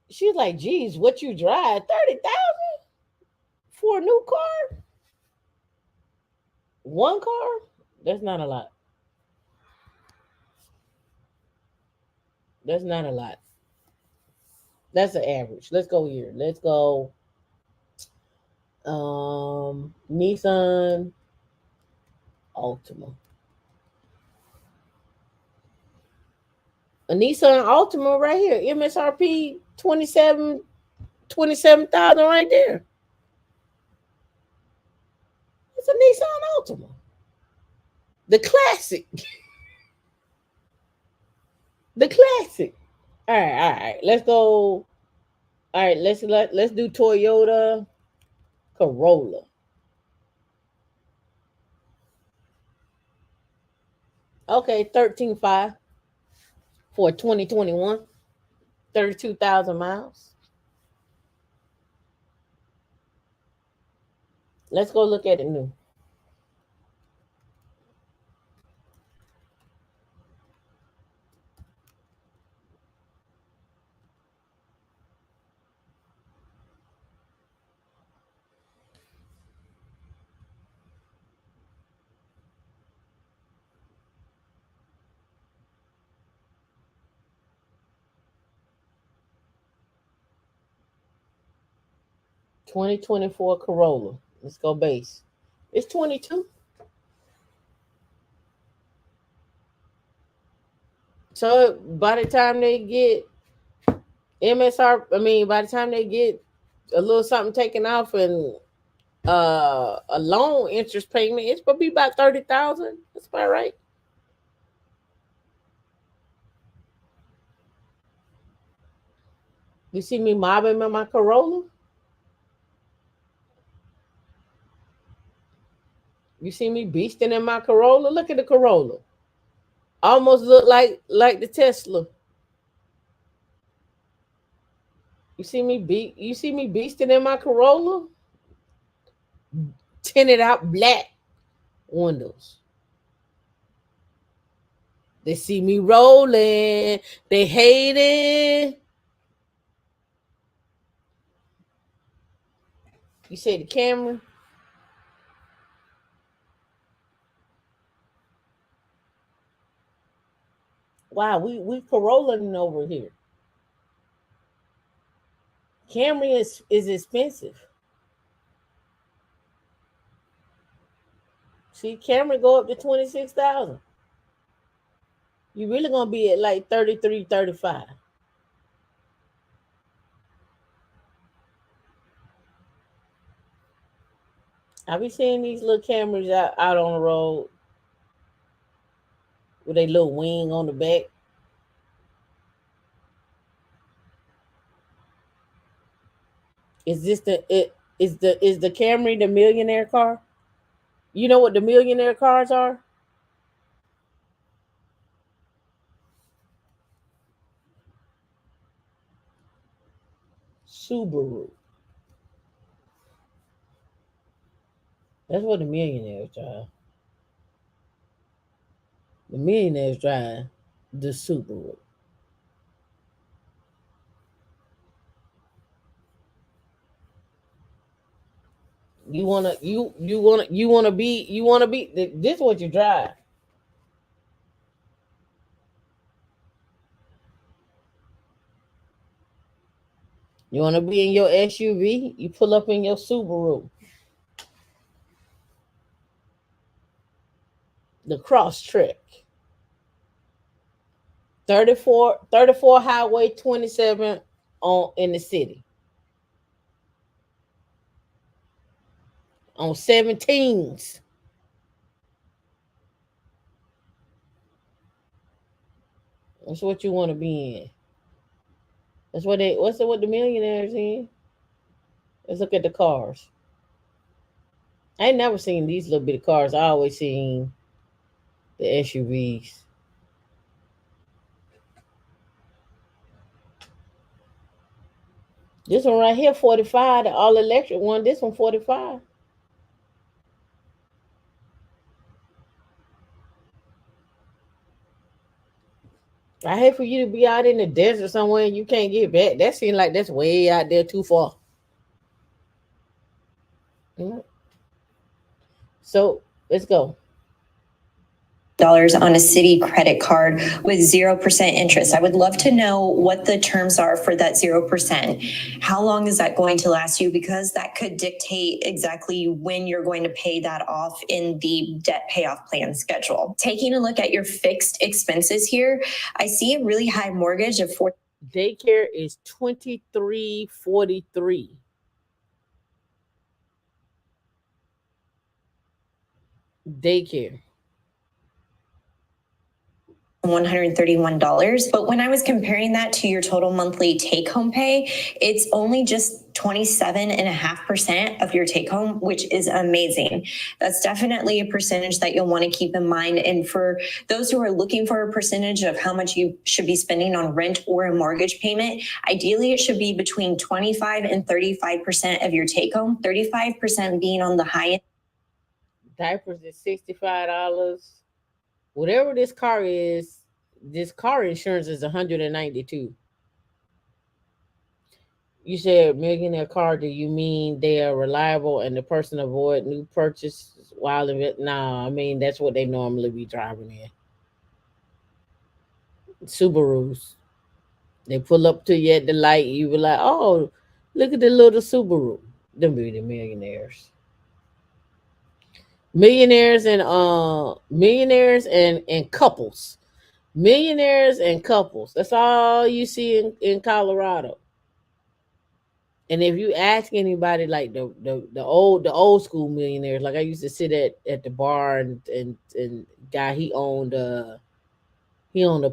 she's like, geez, what you drive? $30,000 for a new car? One car? That's not a lot. That's not a lot. That's an average. Let's go here. Let's go. Nissan Altima. A Nissan Altima right here. MSRP 27,000 right there. It's a Nissan Altima. The classic. The classic. All right. Let's go. All right, let's do Toyota Corolla. Okay, 13.5 for 2021. 32,000 miles. Let's go look at it new. (2024) Corolla. Let's go base. It's 22. So by the time they get by the time they get a little something taken off and a loan interest payment, it's gonna be about 30,000. That's about right. You see me mobbing in my Corolla? You see me beasting in my Corolla? Look at the Corolla. Almost look like the Tesla. You see me beasting in my Corolla? Tinted out black windows. They see me rolling. They hate it. You say the Camry? Wow, we Corolling over here. Camry is expensive. See, Camry go up to 26,000. You really gonna be at like 33, 35. I be seeing these little Camrys out on the road with a little wing on the back. Is the Camry the millionaire car? You know what the millionaire cars are? Subaru. That's what the millionaires drive. The millionaires drive the Subaru. You wanna be this is what you drive. You wanna be in your SUV, you pull up in your Subaru. The Crosstrek. 34 Highway 27 in the city. On 17s. That's what you want to be in. That's what the millionaires in. Let's look at the cars. I ain't never seen these little bitty cars. I always seen the SUVs. This one right here, 45, the all electric one. This one, 45. I hate for you to be out in the desert somewhere and you can't get back. That seems like that's way out there too far. So let's go. On a city credit card with 0% interest. I would love to know what the terms are for that 0%. How long is that going to last you? Because that could dictate exactly when you're going to pay that off in the debt payoff plan schedule. Taking a look at your fixed expenses here, I see a really high mortgage of Daycare is $23.43. Daycare. $131. But when I was comparing that to your total monthly take-home pay, it's only just 27.5% of your take-home, which is amazing. That's definitely a percentage that you'll want to keep in mind. And for those who are looking for a percentage of how much you should be spending on rent or a mortgage payment, ideally it should be between 25 and 35% of your take-home, 35% being on the high end. Diapers is $65. Whatever this car is, this car insurance is $192. You said millionaire car. Do you mean they are reliable and the person avoid new purchases while in it? No, I mean that's what they normally be driving in. Subarus. They pull up to you at the light. You be like, "Oh, look at the little Subaru." Them be the millionaires. Millionaires and couples. Millionaires and couples. That's all you see in Colorado. And if you ask anybody, like the old school millionaires, like I used to sit at the bar and guy, he owned a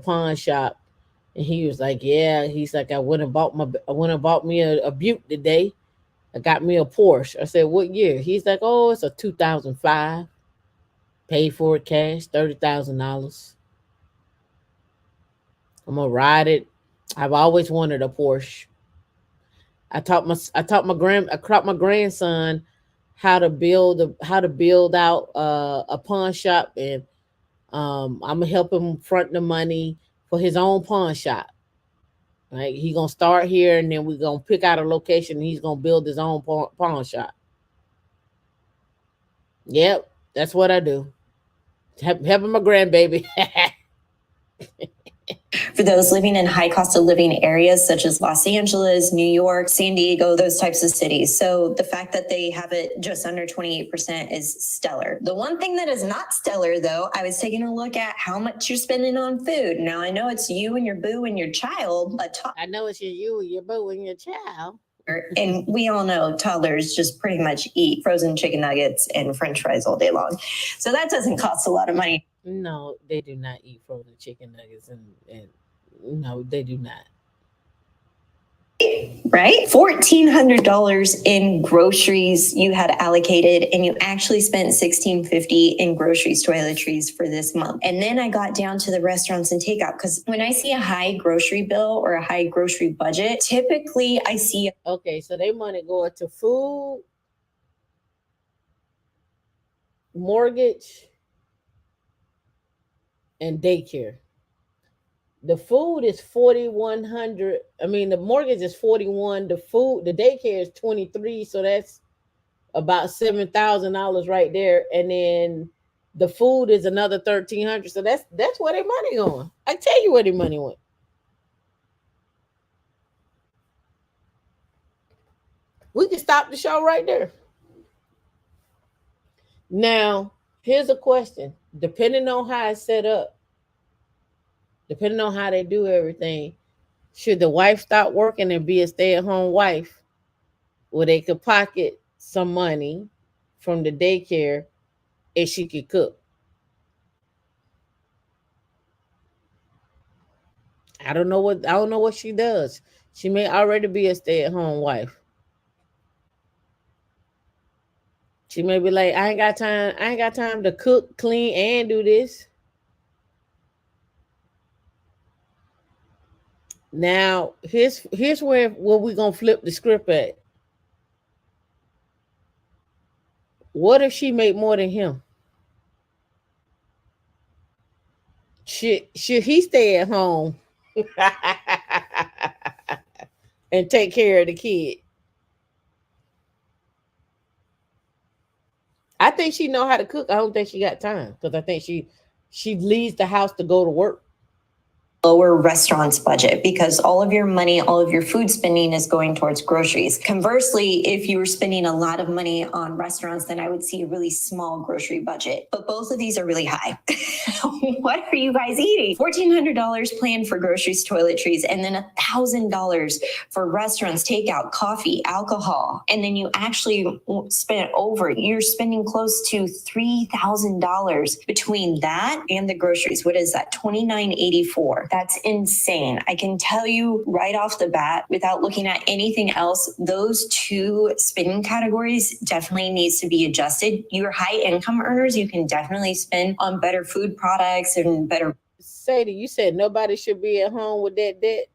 pawn shop, and he was like, yeah, he's like, I went and bought me a Buick today. I got me a Porsche. I said, what year? He's like, oh, it's a 2005. Paid for it cash, $30,000. I'm gonna ride it. I've always wanted a Porsche. I taught my grandson how to build out a pawn shop, and I'm gonna help him front the money for his own pawn shop. Right, he's gonna start here, and then we're gonna pick out a location, and he's gonna build his own pawn shop. Yep, that's what I do. Helping my grandbaby. For those living in high cost of living areas such as Los Angeles, New York, San Diego, those types of cities. So the fact that they have it just under 28% is stellar. The one thing that is not stellar, though, I was taking a look at how much you're spending on food. Now, I know it's you and your boo and your child. I know it's you and your boo and your child. And we all know toddlers just pretty much eat frozen chicken nuggets and French fries all day long. So that doesn't cost a lot of money. No, they do not eat frozen chicken nuggets, and no, they do not. Right? $1,400 in groceries you had allocated, and you actually spent $1,650 in groceries, toiletries for this month. And then I got down to the restaurants and takeout, because when I see a high grocery bill or a high grocery budget, typically I see. Okay, so they money going to food, mortgage, and daycare. The food is $4,100. I mean, the mortgage is $41. The daycare is $23. So that's about $7,000 right there. And then the food is another $1,300. So that's where their money going. I tell you where their money went. We can stop the show right there. Now, here's a question. Depending on how it's set up, depending on how they do everything, should the wife stop working and be a stay-at-home wife, where they could pocket some money from the daycare if she could cook? I don't know what she does. She may already be a stay-at-home wife. She may be like, I ain't got time to cook, clean, and do this. Now, here's where we're gonna flip the script at. What if she make more than him? Should he stay at home and take care of the kid? I think she know how to cook. I don't think she got time, because I think she leaves the house to go to work. lower restaurants budget because all of your money, all of your food spending is going towards groceries. Conversely, if you were spending a lot of money on restaurants, then I would see a really small grocery budget. But both of these are really high. What are you guys eating? $1,400 planned for groceries, toiletries, and then $1,000 for restaurants, takeout, coffee, alcohol. And then you actually spend over, you're spending close to $3,000 between that and the groceries. What is that? $2,984. That's insane. I can tell you right off the bat, without looking at anything else, those two spending categories definitely needs to be adjusted. Your high income earners, you can definitely spend on better food products and better. Sadie, you said nobody should be at home with that debt.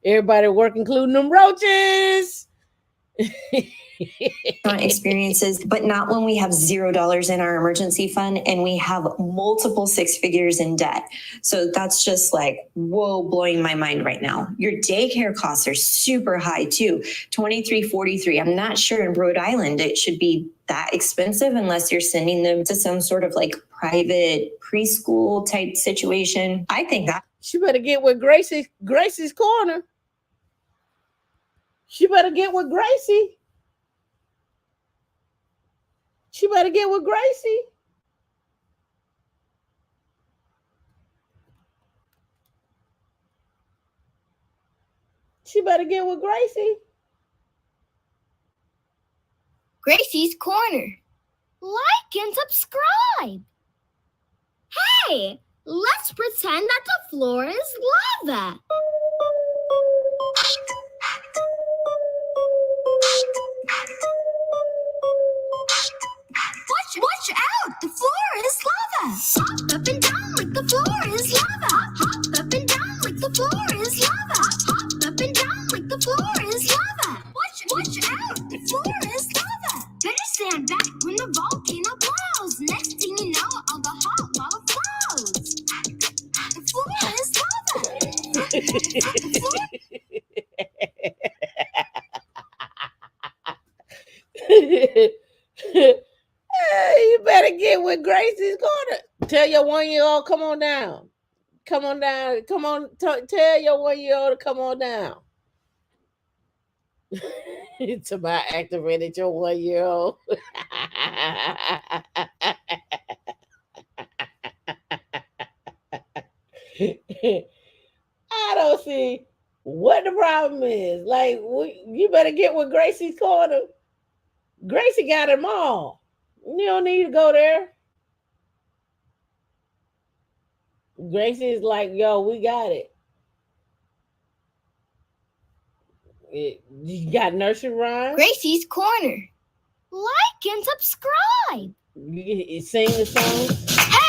Everybody work, including them roaches. Experiences, but not when we have $0 in our emergency fund and we have multiple six figures in debt. So that's just like, whoa, blowing my mind right now. Your daycare costs are super high too, $23.43. I'm not sure in Rhode Island it should be that expensive unless you're sending them to some sort of like private preschool type situation. I think that she better get with Gracie's Corner. She better get with Gracie. She better get with Gracie. She better get with Gracie. Gracie's Corner. Like and subscribe. Hey, let's pretend that the floor is lava. Watch out! The floor is lava! Hop up and down like the floor is lava! Hop up and down like the floor is lava! Hop up and down like the floor is lava! Watch out! The floor is lava! Better stand back when the volcano blows! Next thing you know, all the hot lava flows! The floor is lava! The floor... You better get with Gracie's Corner. Tell your 1-year-old, come on down. Come on down. Come on. Tell your 1-year-old to come on down. It's about activated your 1-year-old. I don't see what the problem is. Like, you better get with Gracie's Corner. Gracie got them all. You don't need to go there. Gracie is like, yo, we got it. You got nursery rhymes? Gracie's Corner. Like and subscribe. You sing the song?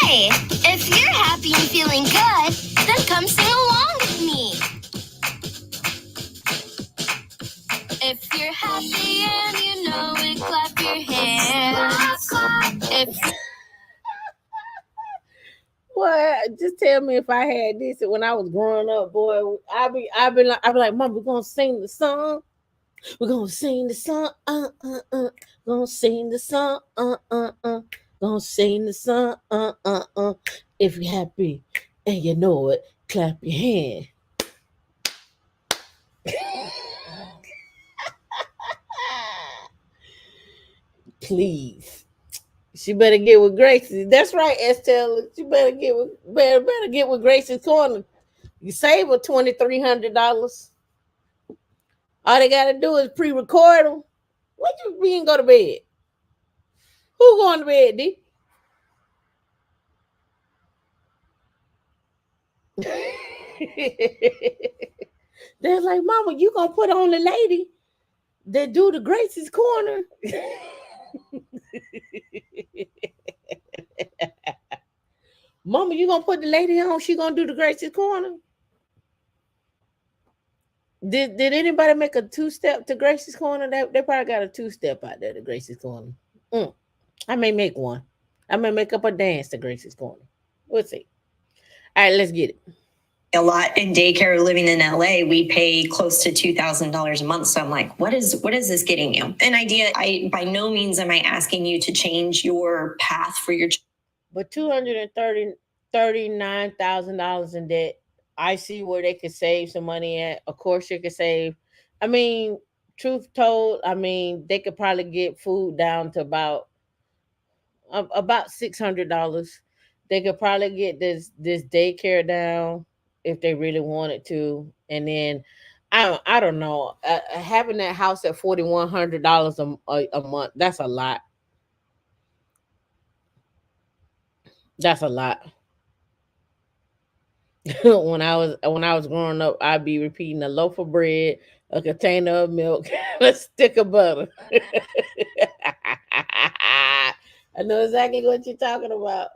Hey, if you're happy and feeling good, then come sing along with me. If you're happy and you know it, clap your hands. If Well, just tell me if I had this when I was growing up, boy. I'd be like, Mom, we're gonna sing the song. We're gonna sing the song. Gonna sing the song. Gonna sing the song. If you're happy and you know it, clap your hand. Please. She better get with Gracie. That's right, Estelle. She better get with Gracie's Corner. You save her $2,300. All they gotta do is pre-record them. What you mean go to bed? Who going to bed, D? They're like, Mama, you gonna put on the lady that do the Gracie's Corner? Mama, you gonna put the lady on? She gonna do the Gracie's Corner? Did anybody make a 2-step to Gracie's Corner? They probably got a 2-step out there to Gracie's Corner. I may make one. I may make up a dance to Gracie's Corner. We'll see. All right, let's get it. A lot in daycare living in LA, we pay close to $2,000 a month. So I'm like, what is this getting you? An idea, by no means am I asking you to change your path for your But $230 $39,000 in debt. I see where they could save some money at. Of course, you could save. I mean, truth told, I mean, they could probably get food down to about $600. They could probably get this daycare down if they really wanted to, and then I don't know, having that house at $4,100 a month, that's a lot. That's a lot. when I was growing up, I'd be repeating a loaf of bread, a container of milk, a stick of butter. I know exactly what you're talking about.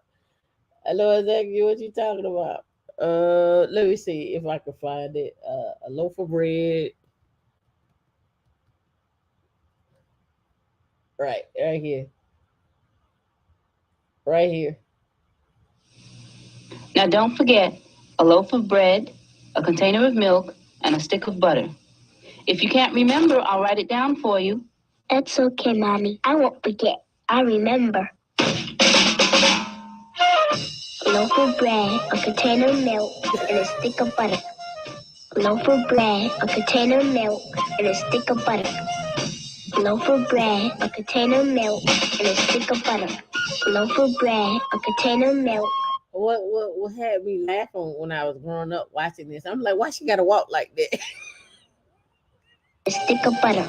Let me see if I can find it. A loaf of bread. Right here. Right here. Now don't forget a loaf of bread, a container of milk, and a stick of butter. If you can't remember, I'll write it down for you. That's okay, Mommy. I won't forget. I remember. A loaf of bread, a container of milk, and a stick of butter. A loaf of bread, a container of milk, and a stick of butter. A loaf of bread, a container of milk, and a stick of butter. A loaf of bread, a container of milk. What had me laughing when I was growing up watching this? I'm like, why she gotta walk like that? A stick of butter.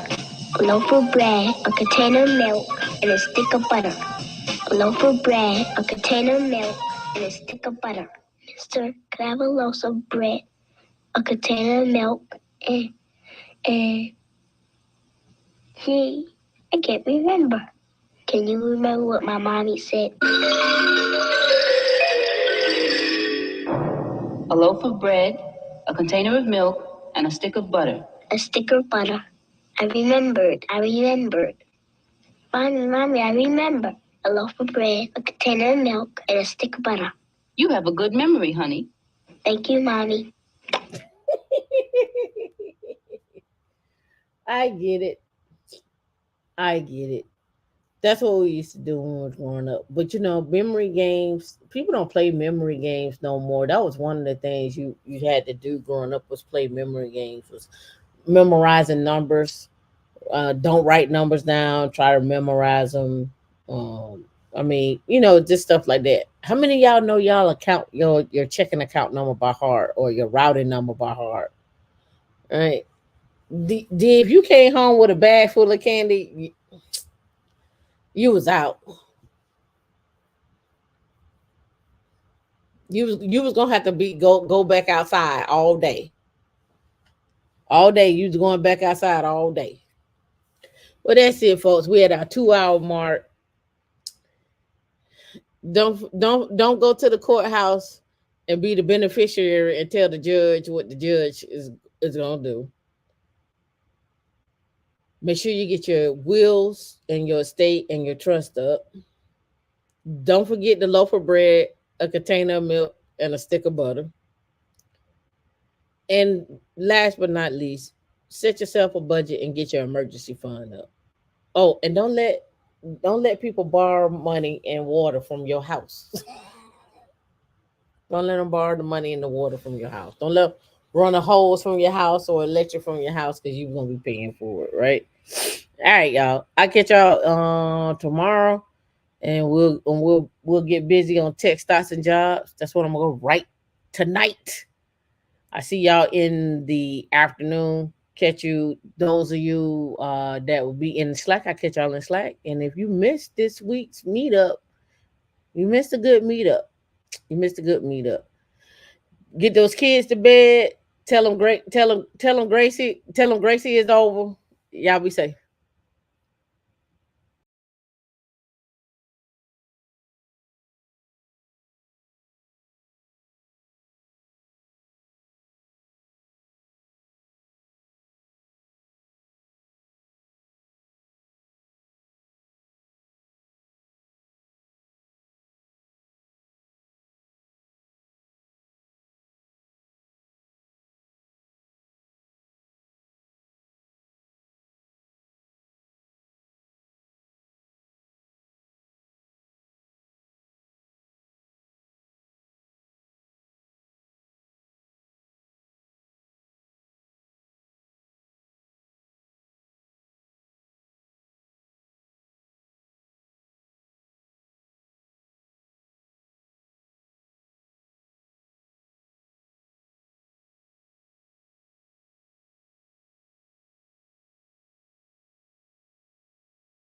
A loaf of bread, a container of milk, and a stick of butter. A loaf of bread, a container of milk, and a stick of butter. Mister, could I have a loaf of bread, a container of milk, and gee, I can't remember. Can you remember what my mommy said? A loaf of bread, a container of milk, and a stick of butter. A stick of butter. I remembered. Mommy, I remember. A loaf of bread, a container of milk, and a stick of butter. You have a good memory, honey. Thank you, Mommy. I get it. That's what we used to do when we were growing up. But memory games, people don't play memory games no more. That was one of the things you had to do growing up, was play memory games, was memorizing numbers. Don't write numbers down, try to memorize them. Just stuff like that. How many of y'all know y'all account your checking account number by heart, or your routing number by heart? All right. If you came home with a bag full of candy, you was out. You was gonna have to go back outside all day. All day. You was going back outside all day. Well, that's it, folks. We had our 2-hour mark. Don't go to the courthouse and be the beneficiary and tell the judge what the judge is gonna do. Make sure you get your wills and your estate and your trust up. Don't forget the loaf of bread, a container of milk, and a stick of butter. And last but not least, set yourself a budget and get your emergency fund up. Oh, and don't let people borrow money and water from your house. Don't let them borrow the money and the water from your house. Don't let them run a hose from your house or electric from your house, because you're gonna be paying for it, right? All right, y'all. I'll catch y'all tomorrow, and we'll get busy on tech stocks and jobs. That's what I'm gonna write tonight. I see y'all in the afternoon. Catch you, those of you that will be in Slack. I catch y'all in Slack. And if you missed this week's meetup, you missed a good meetup. Get those kids to bed. Tell them Gracie is over. Y'all be safe.